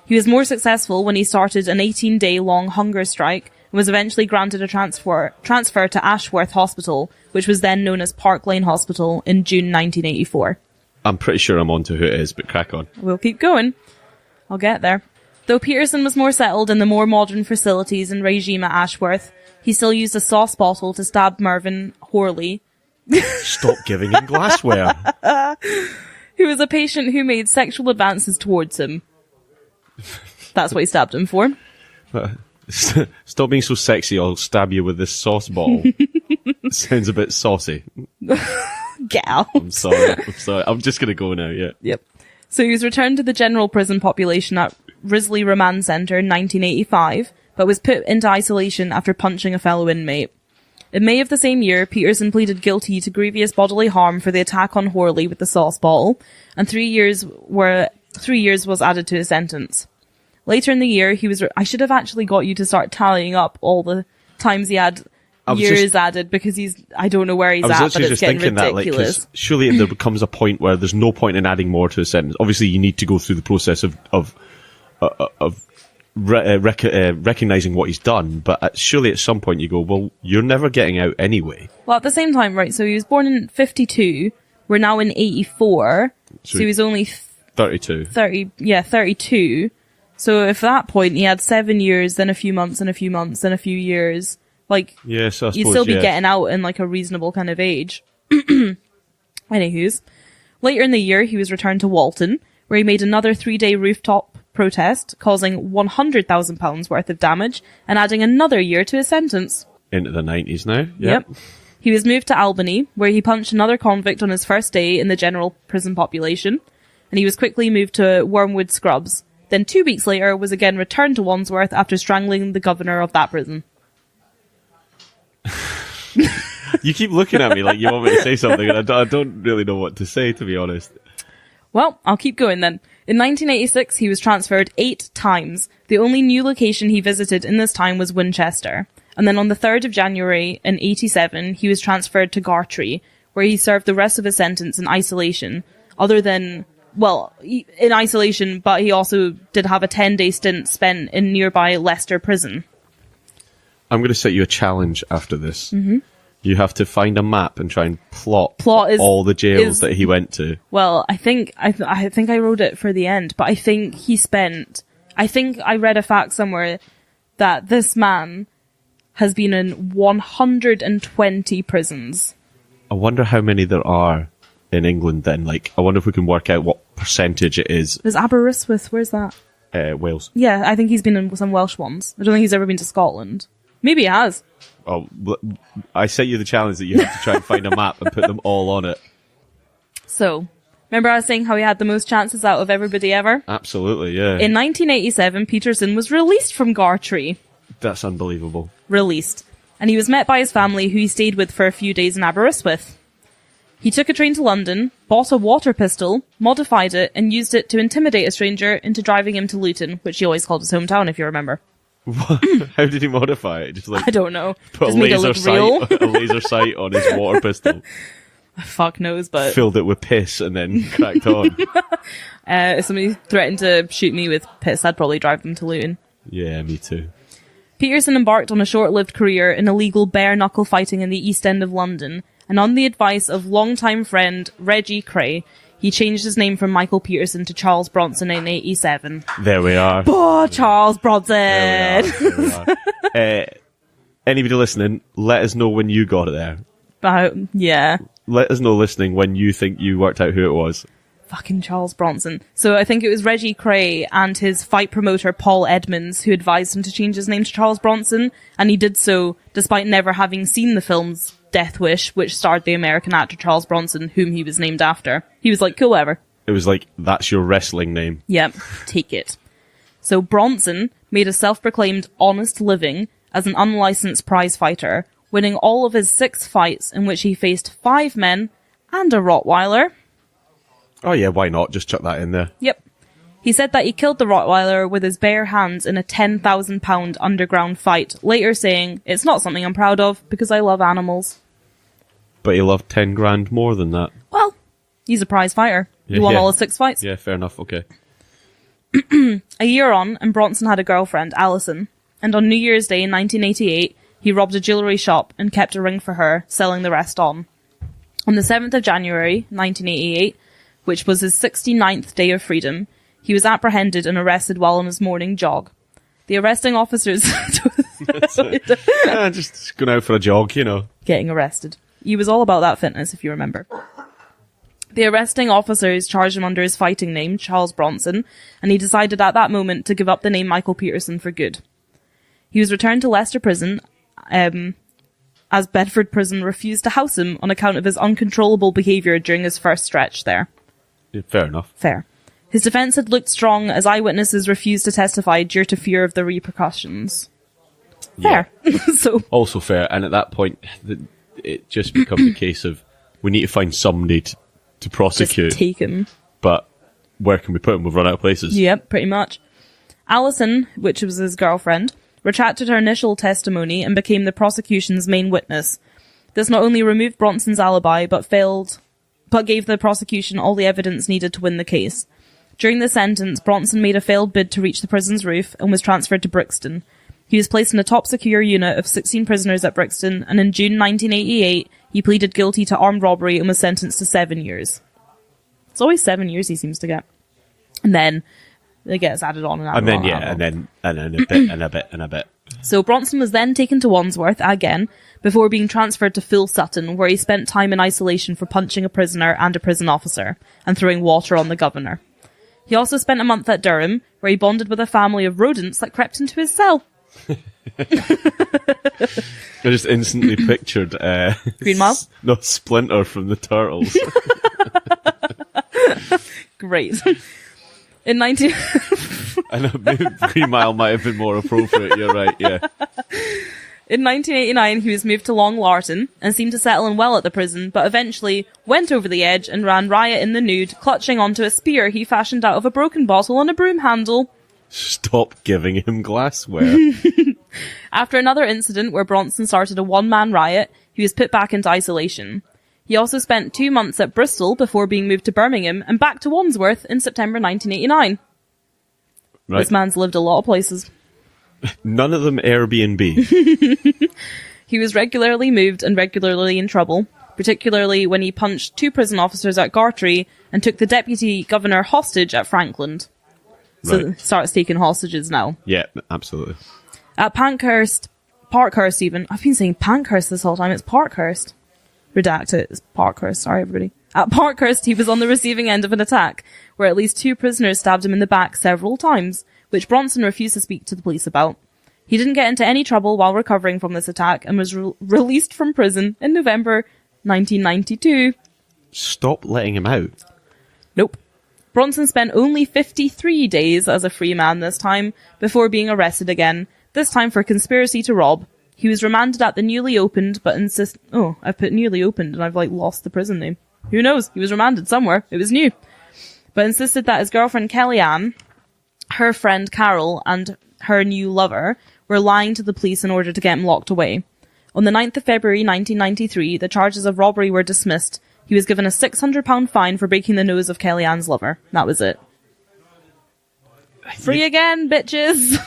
S2: He was more successful when he started an 18-day-long hunger strike and was eventually granted a transfer to Ashworth Hospital, which was then known as Park Lane Hospital, in June 1984.
S1: I'm pretty sure I'm onto who it is, but crack on.
S2: We'll keep going. I'll get there. Though Peterson was more settled in the more modern facilities and regime at Ashworth, he still used a sauce bottle to stab Mervyn Horley.
S1: Stop giving him glassware.
S2: Who was a patient who made sexual advances towards him. That's what he stabbed him for.
S1: Stop being so sexy, I'll stab you with this sauce bottle. Sounds a bit saucy.
S2: Get out.
S1: I'm sorry. I'm just going to go now, yeah.
S2: Yep. So he was returned to the general prison population at Risley Remand Centre in 1985, but was put into isolation after punching a fellow inmate. In May of the same year, Peterson pleaded guilty to grievous bodily harm for the attack on Horley with the sauce bottle, and 3 years was added to his sentence. Later in the year, I should have actually got you to start tallying up all the times he had years added, because I don't know where he's at, but it's getting ridiculous.
S1: That, surely there becomes a point where there's no point in adding more to a sentence. Obviously, you need to go through the process of recognizing what he's done, but surely at some point you go, well, you're never getting out anyway.
S2: Well, at the same time, right, so he was born in 52, we're now in 84, so he was only
S1: 32.
S2: 32. So if at that point he had 7 years, then a few months, and a few months, and a few years, like,
S1: yes, I suppose,
S2: you'd still be getting out in like a reasonable kind of age. Anywho's. Later in the year, he was returned to Walton, where he made another 3-day rooftop protest, causing £100,000 worth of damage, and adding another year to his sentence.
S1: Into the 90s now?
S2: Yep. He was moved to Albany, where he punched another convict on his first day in the general prison population, and he was quickly moved to Wormwood Scrubs. Then 2 weeks later, was again returned to Wandsworth after strangling the governor of that prison.
S1: You keep looking at me like you want me to say something, and I don't really know what to say, to be honest.
S2: Well, I'll keep going then. In 1986, he was transferred 8 times. The only new location he visited in this time was Winchester. And then on the 3rd of January in 87, he was transferred to Gartree, where he served the rest of his sentence in isolation, in isolation, but he also did have a 10-day stint spent in nearby Leicester prison.
S1: I'm going to set you a challenge after this.
S2: Mm-hmm.
S1: You have to find a map and try and plot
S2: is,
S1: all the jails that he went to.
S2: Well, I think I wrote it for the end, but I think I read a fact somewhere that this man has been in 120 prisons.
S1: I wonder how many there are in England then. Like, I wonder if we can work out what percentage it is.
S2: There's Aberystwyth, where's that?
S1: Wales.
S2: Yeah, I think he's been in some Welsh ones. I don't think he's ever been to Scotland. Maybe he has.
S1: Oh, I set you the challenge that you have to try and find a map and put them all on it.
S2: So, remember I was saying how he had the most chances out of everybody ever?
S1: Absolutely, yeah.
S2: In 1987, Peterson was released from Gartree.
S1: That's unbelievable.
S2: Released. And he was met by his family, who he stayed with for a few days in Aberystwyth. He took a train to London, bought a water pistol, modified it, and used it to intimidate a stranger into driving him to Luton, which he always called his hometown, if you remember.
S1: What? How did he modify it? Just like
S2: I don't know.
S1: Put
S2: Just
S1: a
S2: made it
S1: laser
S2: look real.
S1: a laser sight on his water pistol.
S2: Fuck knows, but...
S1: Filled it with piss and then cracked on.
S2: If somebody threatened to shoot me with piss, I'd probably drive them to Luton.
S1: Yeah, me too.
S2: Peterson embarked on a short-lived career in illegal bare-knuckle fighting in the East End of London, and on the advice of longtime friend Reggie Cray, he changed his name from Michael Peterson to Charles Bronson in 87.
S1: There we are.
S2: Oh, Charles Bronson!
S1: There we are. Anybody listening, let us know when you got it there.
S2: Yeah.
S1: Let us know listening when you think you worked out who it was.
S2: Fucking Charles Bronson. So I think it was Reggie Cray and his fight promoter Paul Edmonds who advised him to change his name to Charles Bronson, and he did so despite never having seen the films Death Wish, which starred the American actor Charles Bronson, whom he was named after. He was like, cool, whatever.
S1: It was like, that's your wrestling name.
S2: Yep, take it. So Bronson made a self-proclaimed honest living as an unlicensed prize fighter, winning all of his 6 fights in which he faced 5 men and a Rottweiler.
S1: Oh yeah, why not? Just chuck that in there.
S2: Yep. He said that he killed the Rottweiler with his bare hands in a £10,000 underground fight, later saying, "It's not something I'm proud of, because I love animals."
S1: But he loved 10 grand more than that.
S2: Well, he's a prize fighter. He won all his 6 fights.
S1: Yeah, fair enough, okay.
S2: A year on, and Bronson had a girlfriend, Alison, and on New Year's Day in 1988, he robbed a jewellery shop and kept a ring for her, selling the rest on. On the 7th of January, 1988, which was his 69th day of freedom, he was apprehended and arrested while on his morning jog. The arresting officers...
S1: Just going out for a jog, you know.
S2: Getting arrested. He was all about that fitness, if you remember. The arresting officers charged him under his fighting name, Charles Bronson, and he decided at that moment to give up the name Michael Peterson for good. He was returned to Leicester Prison, as Bedford Prison refused to house him on account of his uncontrollable behaviour during his first stretch there.
S1: Yeah, fair enough.
S2: Fair. His defence had looked strong as eyewitnesses refused to testify due to fear of the repercussions. Fair.
S1: Yeah.
S2: So
S1: also fair, and at that point, it just becomes a case of, we need to find somebody to prosecute.
S2: just take him.
S1: But where can we put him? We've run out of places.
S2: Yep, pretty much. Alison, which was his girlfriend, retracted her initial testimony and became the prosecution's main witness. This not only removed Bronson's alibi, but gave the prosecution all the evidence needed to win the case. During the sentence, Bronson made a failed bid to reach the prison's roof and was transferred to Brixton. He was placed in a top secure unit of 16 prisoners at Brixton, and in June 1988, he pleaded guilty to armed robbery and was sentenced to 7 years. It's always 7 years he seems to get. And then it gets added on and added on.
S1: And then a bit and a bit and a bit.
S2: So Bronson was then taken to Wandsworth again, before being transferred to Full Sutton, where he spent time in isolation for punching a prisoner and a prison officer, and throwing water on the governor. He also spent a month at Durham, where he bonded with a family of rodents that crept into his cell.
S1: I just instantly pictured
S2: Green Mile?
S1: No, Splinter from the Turtles.
S2: Great. In 19...
S1: I know, maybe Green Mile might have been more appropriate, you're right, yeah.
S2: In 1989, he was moved to Long Larton and seemed to settle in well at the prison, but eventually went over the edge and ran riot in the nude, clutching onto a spear he fashioned out of a broken bottle on a broom handle.
S1: Stop giving him glassware.
S2: After another incident where Bronson started a one-man riot, he was put back into isolation. He also spent 2 months at Bristol before being moved to Birmingham and back to Wandsworth in September 1989. Right. This man's lived a lot of places.
S1: None of them Airbnb.
S2: He was regularly moved and regularly in trouble, particularly when he punched 2 prison officers at Gartree and took the deputy governor hostage at Frankland. So
S1: Right.
S2: starts taking hostages now.
S1: Yeah, absolutely.
S2: At Parkhurst even. I've been saying Pankhurst this whole time. It's Parkhurst. Redact it. It's Parkhurst. Sorry, everybody. At Parkhurst, he was on the receiving end of an attack, where at least 2 prisoners stabbed him in the back several times, which Bronson refused to speak to the police about. He didn't get into any trouble while recovering from this attack and was released from prison in November 1992.
S1: Stop letting him out.
S2: Nope. Bronson spent only 53 days as a free man this time, before being arrested again, this time for conspiracy to rob. He was remanded at the newly opened, but I've put newly opened and I've lost the prison name. Who knows? He was remanded somewhere. It was new. But insisted that his girlfriend Kellyanne, her friend Carol, and her new lover were lying to the police in order to get him locked away. On the 9th of February 1993, the charges of robbery were dismissed. He was given a £600 fine for breaking the nose of Kellyanne's lover. That was it. Free again, bitches!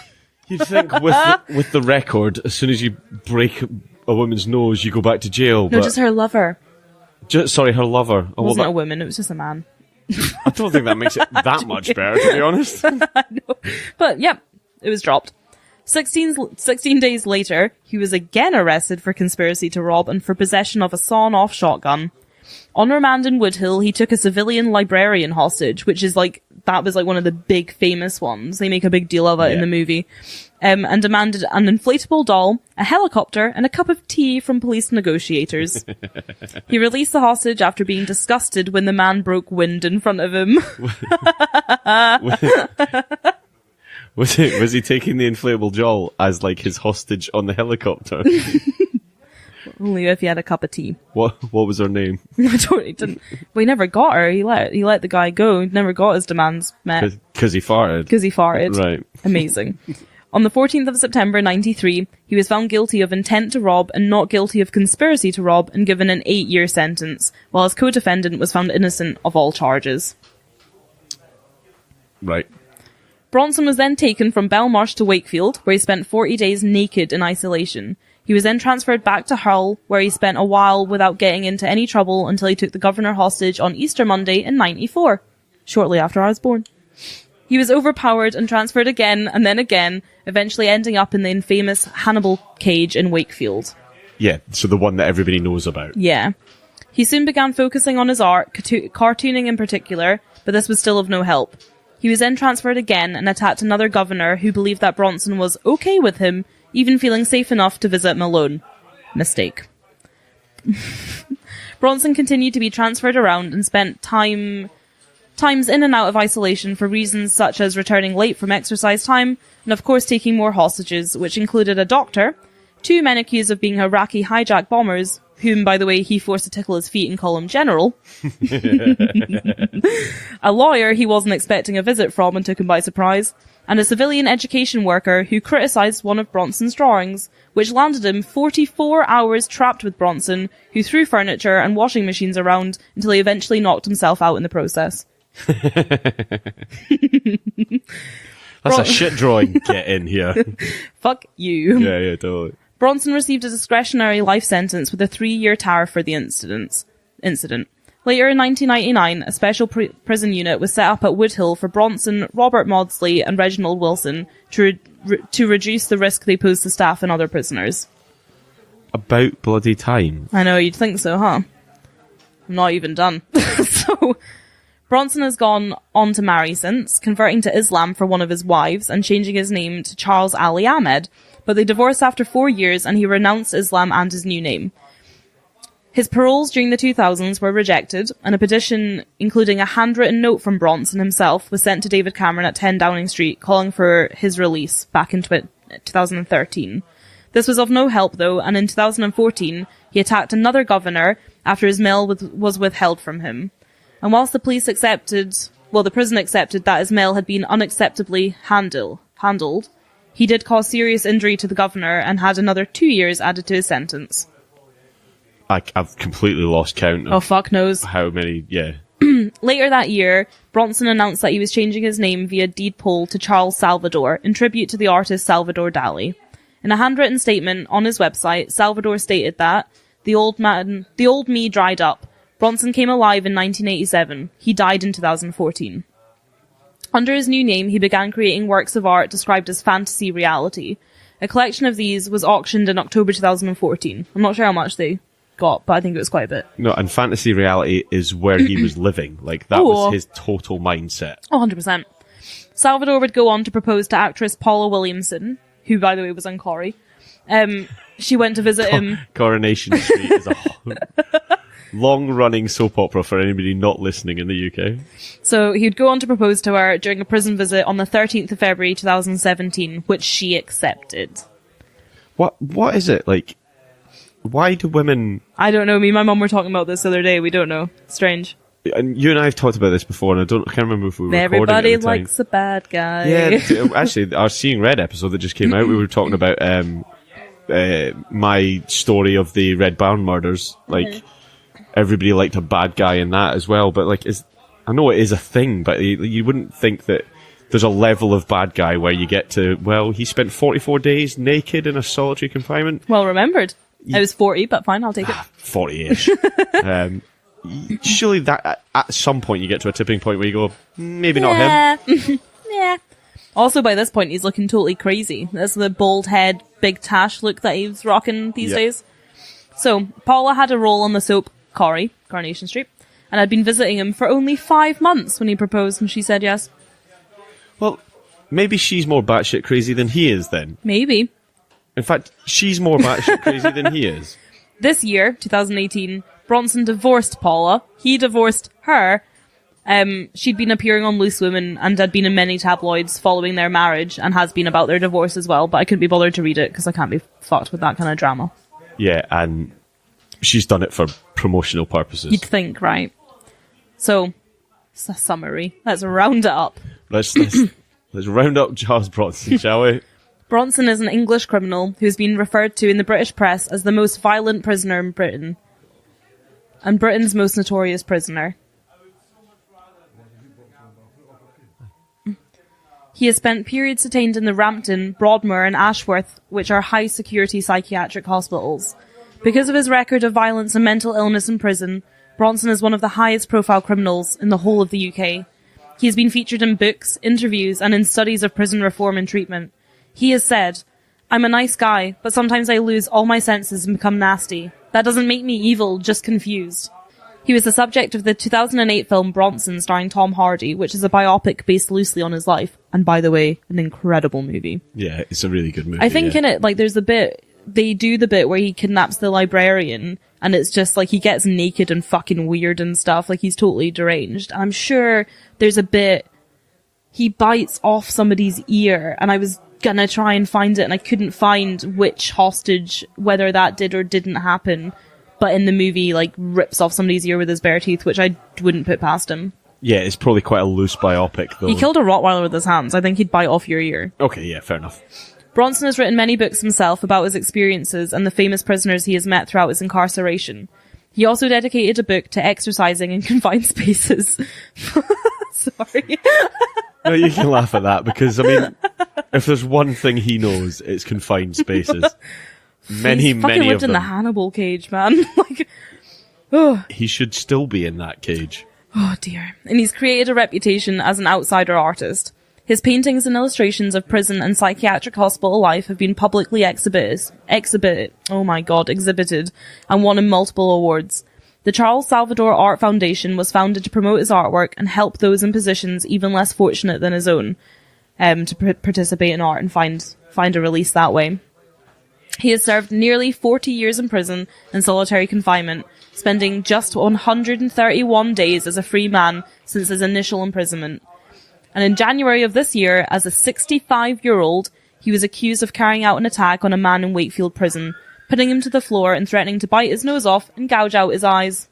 S1: You'd think with the record, as soon as you break a woman's nose, you go back to jail.
S2: No,
S1: but
S2: just her lover.
S1: Sorry, her lover.
S2: It wasn't a woman, it was just a man.
S1: I don't think that makes it that much better, to be honest.
S2: I know. But, yep, it was dropped. 16 days later, he was again arrested for conspiracy to rob and for possession of a sawn-off shotgun. On remand in Woodhill, he took a civilian librarian hostage, which is that was one of the big famous ones. They make a big deal of it in the movie. And demanded an inflatable doll, a helicopter, and a cup of tea from police negotiators. He released the hostage after being disgusted when the man broke wind in front of him.
S1: Was he taking the inflatable doll as his hostage on the helicopter?
S2: Only if he had a cup of tea.
S1: What was her name?
S2: He didn't. Well, he never got her. He let the guy go. He never got his demands met.
S1: Because he farted.
S2: Because he farted.
S1: Right.
S2: Amazing. On the 14th of September 93, he was found guilty of intent to rob and not guilty of conspiracy to rob and given an 8-year sentence, while his co-defendant was found innocent of all charges.
S1: Right.
S2: Bronson was then taken from Belmarsh to Wakefield, where he spent 40 days naked in isolation. He was then transferred back to Hull, where he spent a while without getting into any trouble until he took the governor hostage on Easter Monday in 94, shortly after I was born. He was overpowered and transferred again and then again, eventually ending up in the infamous Hannibal cage in Wakefield.
S1: Yeah, so the one that everybody knows about.
S2: Yeah. He soon began focusing on his art, cartooning in particular, but this was still of no help. He was then transferred again and attacked another governor who believed that Bronson was okay with him, even feeling safe enough to visit Malone. Mistake. Bronson continued to be transferred around and spent times in and out of isolation for reasons such as returning late from exercise time and of course taking more hostages, which included a doctor, 2 men accused of being Iraqi hijack bombers, whom, by the way, he forced to tickle his feet and call him General. A lawyer he wasn't expecting a visit from and took him by surprise, and a civilian education worker who criticised one of Bronson's drawings, which landed him 44 hours trapped with Bronson, who threw furniture and washing machines around until he eventually knocked himself out in the process.
S1: That's a shit drawing. Get in here.
S2: Fuck you.
S1: Yeah, totally.
S2: Bronson received a discretionary life sentence with a 3-year tariff for the incident. Later in 1999, a special prison unit was set up at Woodhill for Bronson, Robert Maudsley, and Reginald Wilson to reduce the risk they posed to staff and other prisoners.
S1: About bloody time.
S2: I know, you'd think so, huh? I'm not even done. So, Bronson has gone on to marry since, converting to Islam for one of his wives and changing his name to Charles Ali Ahmed, but they divorced after 4 years and he renounced Islam and his new name. His paroles during the 2000s were rejected, and a petition including a handwritten note from Bronson himself was sent to David Cameron at 10 Downing Street calling for his release back in 2013. This was of no help though, and in 2014 he attacked another governor after his mail was withheld from him. And whilst the prison accepted that his mail had been unacceptably handled, he did cause serious injury to the governor and had another 2 years added to his sentence.
S1: I've completely lost count of
S2: fuck knows.
S1: how many, yeah.
S2: Later that year, Bronson announced that he was changing his name via deed poll to Charles Salvador, in tribute to the artist Salvador Dali. In a handwritten statement on his website, Salvador stated that the old me dried up. Bronson came alive in 1987. He died in 2014. Under his new name, he began creating works of art described as fantasy reality. A collection of these was auctioned in October 2014. I'm not sure how much they got, but I think it was quite a bit.
S1: No, and fantasy reality is where he was living. Like, that was his total mindset.
S2: 100%. Salvador would go on to propose to actress Paula Williamson, who, by the way, was on Corrie. She went to visit him.
S1: Coronation Street is a long-running soap opera for anybody not listening in the UK.
S2: So he'd go on to propose to her during a prison visit on the 13th of February 2017, which she accepted.
S1: What is it? Like, why do women...
S2: I don't know. Me and my mum were talking about this the other day. We don't know. Strange.
S1: And you and I have talked about this before, and I can't remember if we were recording
S2: Everybody
S1: at the time.
S2: likes a bad guy.
S1: Yeah, actually, our Seeing Red episode that just came out, we were talking about my story of the Red Barn murders. Like, everybody liked a bad guy in that as well, but like, I know it is a thing, but you wouldn't think that there's a level of bad guy where you get to, well, he spent 44 days naked in a solitary confinement.
S2: Well remembered. I was 40, but fine, I'll take it.
S1: 40-ish. Surely that at some point you get to a tipping point where you go, maybe not him.
S2: Yeah. Also, by this point, he's looking totally crazy. That's the bald head, big tash look that he's rocking these days. So, Paula had a role on the soap Corrie, Coronation Street, and had been visiting him for only 5 months when he proposed, and she said yes.
S1: Well, maybe she's more batshit crazy than he is then.
S2: Maybe.
S1: In fact, she's more batshit crazy than he is.
S2: This year, 2018, Bronson divorced Paula. He divorced her. She'd been appearing on Loose Women and had been in many tabloids following their marriage and has been about their divorce as well, but I couldn't be bothered to read it because I can't be fucked with that kind of drama.
S1: Yeah, and she's done it for promotional purposes.
S2: You'd think, right? So, it's a summary. Let's round it up.
S1: Let's round up Charles Bronson, shall we?
S2: Bronson is an English criminal who's been referred to in the British press as the most violent prisoner in Britain. And Britain's most notorious prisoner. He has spent periods detained in the Rampton, Broadmoor and Ashworth, which are high-security psychiatric hospitals. Because of his record of violence and mental illness in prison, Bronson is one of the highest-profile criminals in the whole of the UK. He has been featured in books, interviews and in studies of prison reform and treatment. He has said, "I'm a nice guy, but sometimes I lose all my senses and become nasty. That doesn't make me evil, just confused." He was the subject of the 2008 film Bronson starring Tom Hardy, which is a biopic based loosely on his life. And by the way, an incredible movie.
S1: Yeah, it's a really good movie.
S2: I think in it, like, there's a bit, they do the bit where he kidnaps the librarian, and it's just like he gets naked and fucking weird and stuff, like he's totally deranged. And I'm sure there's a bit, he bites off somebody's ear, and I was gonna try and find it, and I couldn't find which hostage, whether that did or didn't happen. But in the movie, like, rips off somebody's ear with his bare teeth, which I wouldn't put past him.
S1: Yeah, it's probably quite a loose biopic, though.
S2: He killed a Rottweiler with his hands. I think he'd bite off your ear.
S1: Okay, yeah, fair enough.
S2: Bronson has written many books himself about his experiences and the famous prisoners he has met throughout his incarceration. He also dedicated a book to exercising in confined spaces. Sorry.
S1: No, you can laugh at that, because, I mean, if there's one thing he knows, it's confined spaces. Many
S2: lived
S1: of
S2: in
S1: them.
S2: the Hannibal cage, man. Like, oh.
S1: He should still be in that cage.
S2: Oh dear. And he's created a reputation as an outsider artist. His paintings and illustrations of prison and psychiatric hospital life have been publicly exhibited, and won him multiple awards. The Charles Salvador Art Foundation was founded to promote his artwork and help those in positions even less fortunate than his own, to participate in art and find a release that way. He has served nearly 40 years in prison and solitary confinement, spending just 131 days as a free man since his initial imprisonment. And in January of this year, as a 65-year-old, he was accused of carrying out an attack on a man in Wakefield prison, putting him to the floor and threatening to bite his nose off and gouge out his eyes.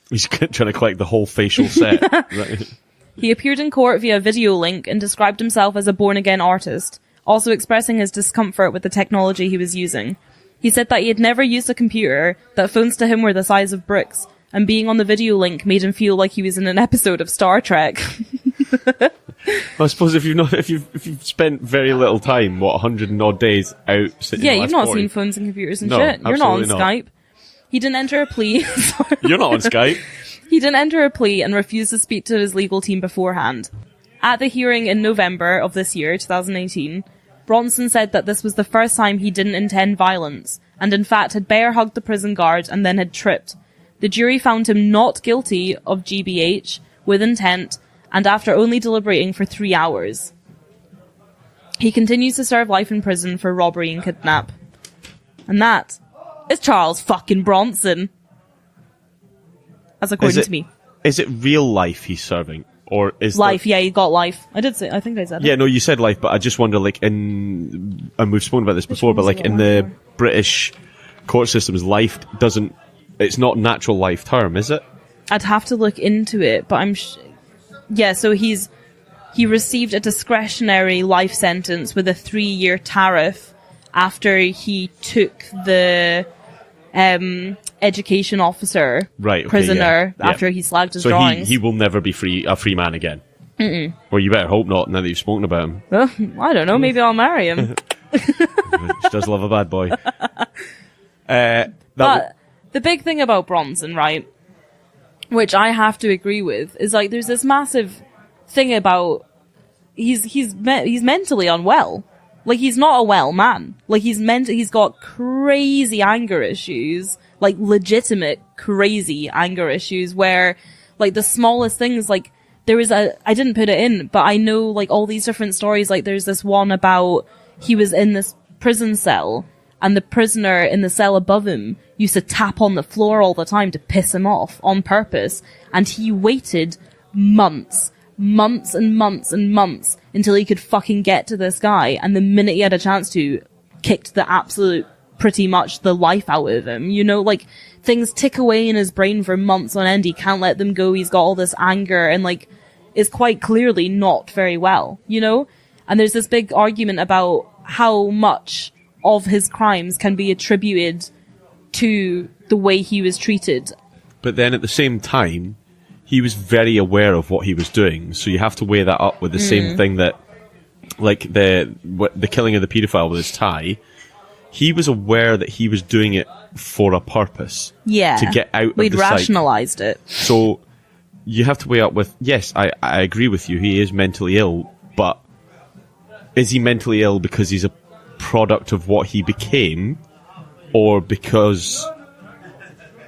S1: He's trying to collect the whole facial set. Right.
S2: He appeared in court via video link and described himself as a born-again artist, also expressing his discomfort with the technology he was using. He said that he had never used a computer, that phones to him were the size of bricks, and being on the video link made him feel like he was in an episode of Star Trek.
S1: I suppose if you've spent very little time, 100 and odd days out sitting.
S2: Yeah,
S1: in the
S2: you've
S1: last
S2: not
S1: 40.
S2: seen phones and computers and
S1: No,
S2: shit. You're not on
S1: absolutely not.
S2: Skype. He didn't enter a plea. Sorry.
S1: You're not on Skype.
S2: He didn't enter a plea and refused to speak to his legal team beforehand. At the hearing in November of this year, 2018, Bronson said that this was the first time he didn't intend violence, and in fact had bear hugged the prison guard and then had tripped. The jury found him not guilty of GBH with intent, and after only deliberating for 3 hours. He continues to serve life in prison for robbery and kidnap. And that is Charles fucking Bronson. As according to me.
S1: Is it real life he's serving? Or is
S2: Life, yeah, he got life. I think I said it.
S1: Yeah, no, you said life, but I just wonder, like, and we've spoken about this before, but
S2: one's
S1: like
S2: got
S1: in
S2: life
S1: the
S2: for?
S1: British court systems, life doesn't, it's not natural life term, is it?
S2: I'd have to look into it, but yeah, so he received a discretionary life sentence with a 3-year tariff after he took the education officer
S1: Right, okay,
S2: prisoner
S1: yeah.
S2: after he slagged his
S1: So
S2: drawings.
S1: he will never be a free man again. Well, you better hope not, now that you've spoken about him.
S2: Well, I don't know, maybe I'll marry him.
S1: She does love a bad boy.
S2: But the big thing about Bronson, right, which I have to agree with, is like there's this massive thing about he's mentally unwell. Like, he's not a well man. Like, he's got crazy anger issues, like legitimate crazy anger issues where like the smallest things, like I didn't put it in, but I know like all these different stories. Like there's this one about he was in this prison cell and the prisoner in the cell above him used to tap on the floor all the time to piss him off on purpose. And he waited months and months and months until he could fucking get to this guy. And the minute he had a chance to, kicked the absolute, pretty much the life out of him. You know, like things tick away in his brain for months on end. He can't let them go. He's got all this anger and like is quite clearly not very well, you know? And there's this big argument about how much of his crimes can be attributed to the way he was treated.
S1: But then at the same time, he was very aware of what he was doing, so you have to weigh that up with the same thing that, like the killing of the paedophile with his tie. He was aware that he was doing it for a purpose.
S2: Yeah.
S1: To get out
S2: We'd
S1: of the
S2: rationalized it.
S1: So you have to weigh up with, yes, I agree with you, he is mentally ill, but is he mentally ill because he's a product of what he became, or because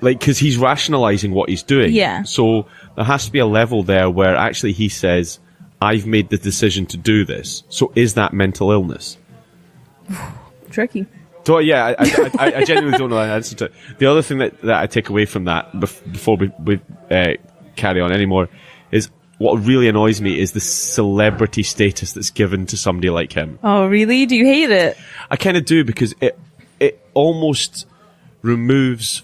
S1: he's rationalizing what he's doing?
S2: Yeah.
S1: So there has to be a level there where actually he says, I've made the decision to do this. So is that mental illness?
S2: Tricky.
S1: So yeah, I genuinely don't know the answer to it. The other thing that I take away from that before we carry on anymore is what really annoys me is the celebrity status that's given to somebody like him.
S2: Oh, really? Do you hate it?
S1: I kind of do, because it almost removes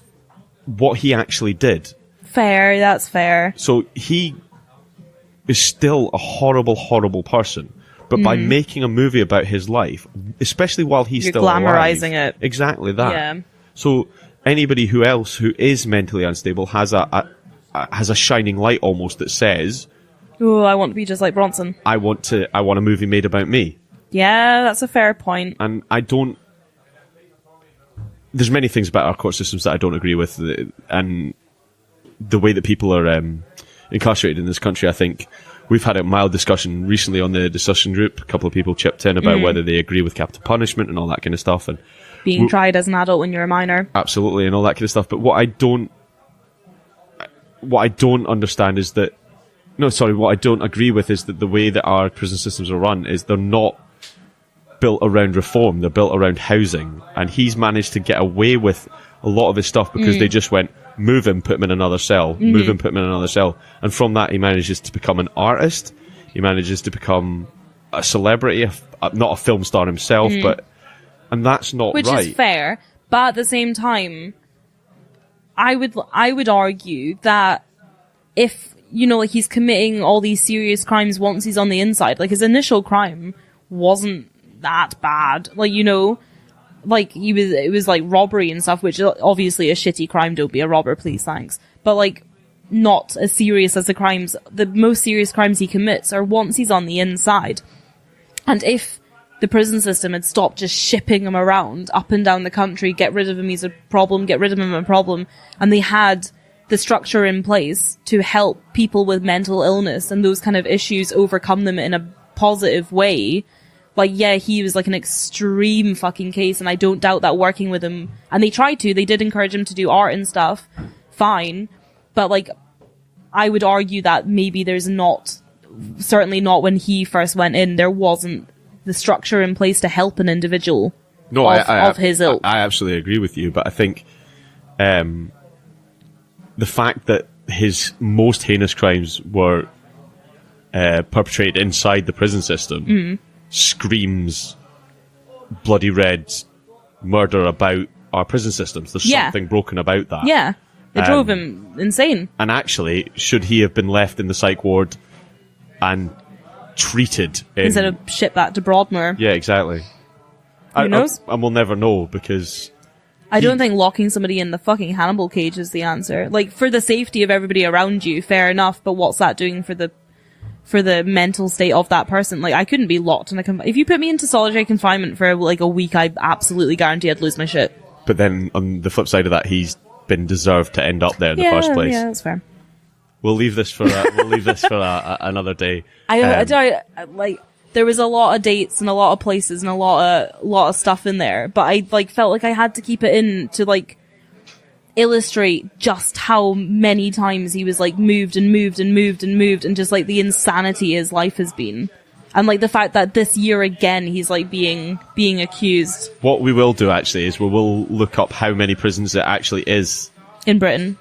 S1: what he actually did.
S2: Fair, that's fair.
S1: So he is still a horrible, horrible person. But by making a movie about his life, especially while he's
S2: You're
S1: still
S2: glamorizing
S1: alive,
S2: it.
S1: Exactly that.
S2: Yeah.
S1: So anybody who is mentally unstable has a shining light almost that says,
S2: Oh, I want to be just like Bronson.
S1: I want a movie made about me.
S2: Yeah, that's a fair point.
S1: And there's many things about our court systems that I don't agree with, and the way that people are incarcerated in this country. I think we've had a mild discussion recently on the discussion group. A couple of people chipped in about whether they agree with capital punishment and all that kind of stuff. And
S2: Being tried as an adult when you're a minor.
S1: absolutely, and all that kind of stuff. But what I don't understand is that, what I don't agree with is that the way that our prison systems are run is they're not built around reform, they're built around housing. And he's managed to get away with a lot of his stuff because they just went, move him, put him in another cell, move him, put him in another cell. And from that, he manages to become an artist, he manages to become a celebrity, not a film star himself, and that's not
S2: Which
S1: right.
S2: is fair, but at the same time, I would argue that if, like he's committing all these serious crimes once he's on the inside, like his initial crime wasn't that bad. Like, like it was like robbery and stuff, which is obviously a shitty crime. Don't be a robber, please, thanks. But like, not as serious as the most serious crimes he commits are once he's on the inside. And if the prison system had stopped just shipping him around up and down the country, get rid of him, he's a problem, get rid of him, a problem, and they had the structure in place to help people with mental illness and those kind of issues overcome them in a positive way. Like, yeah, he was like an extreme fucking case, and I don't doubt that working with him, and they did encourage him to do art and stuff, fine, but like, I would argue that maybe certainly not when he first went in, there wasn't the structure in place to help an individual of his ilk.
S1: I absolutely agree with you, but I think the fact that his most heinous crimes were perpetrated inside the prison system screams bloody red murder about our prison systems. There's something broken about that.
S2: Yeah, it drove him insane.
S1: And actually, should he have been left in the psych ward and treated
S2: instead of shipped back to Broadmoor?
S1: Yeah, exactly.
S2: Who knows?
S1: And we'll never know, because
S2: I don't think locking somebody in the fucking Hannibal cage is the answer. Like, for the safety of everybody around you, fair enough, but what's that doing for the mental state of that person? Like, I couldn't be locked in if you put me into solitary confinement for like a week, I absolutely guarantee I'd lose my shit.
S1: But then on the flip side of that, he's been deserved to end up there in the first place.
S2: Yeah, that's fair.
S1: We'll leave this for another day.
S2: There was a lot of dates and a lot of places and a lot of stuff in there, but I like felt like I had to keep it in to like illustrate just how many times he was like moved and moved and moved and moved, and just like the insanity his life has been. And like the fact that this year again he's like being accused. What
S1: we will do actually is we will look up how many prisons it actually is
S2: in Britain.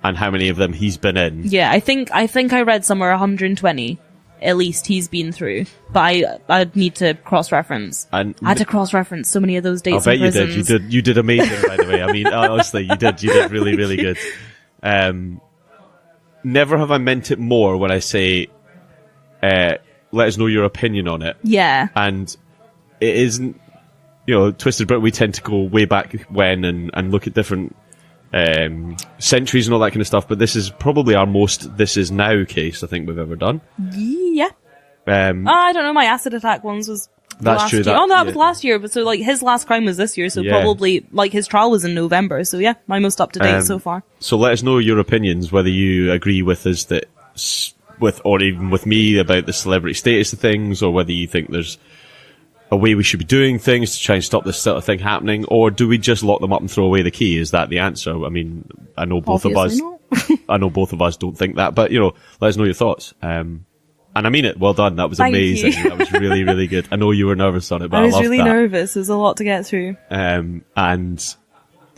S1: And how many of them he's been in.
S2: Yeah, I think I read somewhere 120 at least he's been through. But I'd need to cross-reference. I had to cross-reference so many of those dates in prisons.
S1: I bet you did. You did amazing, by the way. I mean, honestly, you did really, really good. Never have I meant it more when I say, let us know your opinion on it.
S2: Yeah.
S1: And it isn't, Twisted Brit, we tend to go way back when and look at different centuries and all that kind of stuff, but this is probably our most This Is Now case I think we've ever done.
S2: Yeah. I don't know, my acid attack ones was
S1: that's true.
S2: That was last year, but so like his last crime was this year, so probably like his trial was in November, so yeah, my most up to date so far.
S1: So let us know your opinions, whether you agree with us or even with me about the celebrity status of things, or whether you think there's a way we should be doing things to try and stop this sort of thing happening, or do we just lock them up and throw away the key? Is that the answer? I mean, I know both
S2: Obviously
S1: of us don't think that, but let us know your thoughts. And I mean it. Well done. That was amazing. That was really, really good. I know you were nervous on it, but I
S2: was
S1: loved
S2: really
S1: that.
S2: nervous. There's a lot to get through.
S1: And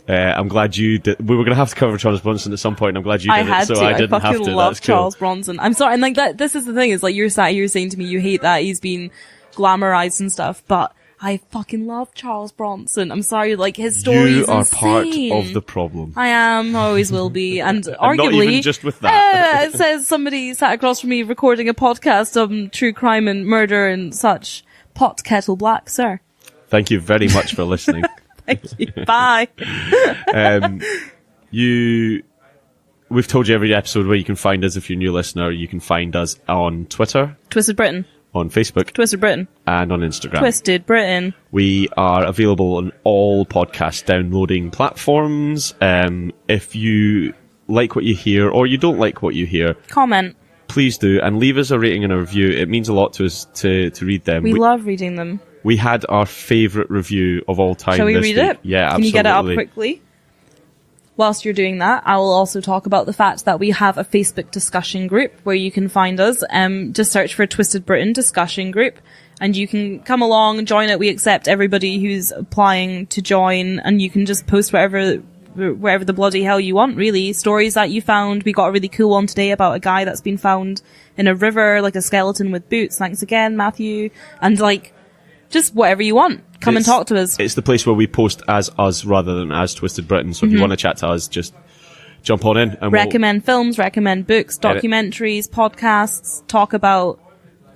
S1: I'm glad you did. We were going to have to cover Charles Bronson at some point. I'm glad you did it, so I didn't have to.
S2: I fucking love Charles Bronson. I'm sorry, and like that. This is the thing. Is like you're saying to me, you hate that he's been glamorized and stuff, but I fucking love Charles Bronson. I'm sorry, like his story is insane.
S1: Part of the problem.
S2: I am, always will be, and arguably,
S1: not even just with that.
S2: It says somebody sat across from me recording a podcast on true crime and murder and such. Pot kettle black, sir.
S1: Thank you very much for listening.
S2: Thank you. Bye.
S1: We've told you every episode where you can find us. If you're a new listener, you can find us on Twitter,
S2: Twisted Britain.
S1: On Facebook,
S2: Twisted Britain,
S1: and on Instagram,
S2: Twisted Britain.
S1: We are available on all podcast downloading platforms. If you like what you hear, or you don't like what you hear,
S2: comment.
S1: Please do, and leave us a rating and a review. It means a lot to us to read them.
S2: We love reading them.
S1: We had our favourite review of all time.
S2: Shall we read it?
S1: Yeah, absolutely.
S2: Can you get it up quickly? Whilst you're doing that, I will also talk about the fact that we have a Facebook discussion group where you can find us. Just search for Twisted Britain discussion group, and you can come along, join it. We accept everybody who's applying to join, and you can just post wherever the bloody hell you want, really. Stories that you found. We got a really cool one today about a guy that's been found in a river, like a skeleton with boots. Thanks again, Matthew. And like, just whatever you want. Come and talk to us.
S1: It's the place where we post as us rather than as Twisted Britain. So if you want to chat to us, just jump on in. And
S2: recommend films, recommend books, documentaries, podcasts, talk about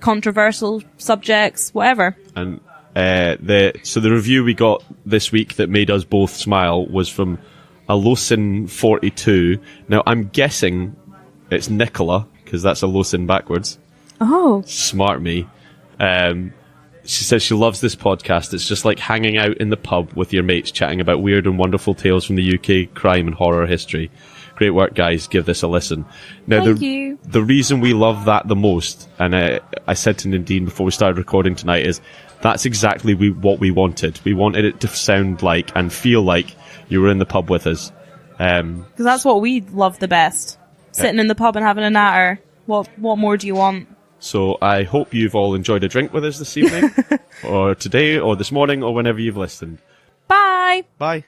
S2: controversial subjects, whatever.
S1: And the review we got this week that made us both smile was from a Losin 42. Now, I'm guessing it's Nicola, because that's a Losin backwards.
S2: Oh.
S1: Smart me. She says she loves this podcast. It's just like hanging out in the pub with your mates chatting about weird and wonderful tales from the UK crime and horror history. Great work, guys. Give this a listen. Now,
S2: Thank you.
S1: The reason we love that the most, and I said to Nadine before we started recording tonight, is that's exactly what we wanted. We wanted it to sound like and feel like you were in the pub with us.
S2: Because that's what we love the best. Sitting in the pub and having a natter. What more do you want?
S1: So I hope you've all enjoyed a drink with us this evening, or today, or this morning, or whenever you've listened.
S2: Bye!
S1: Bye.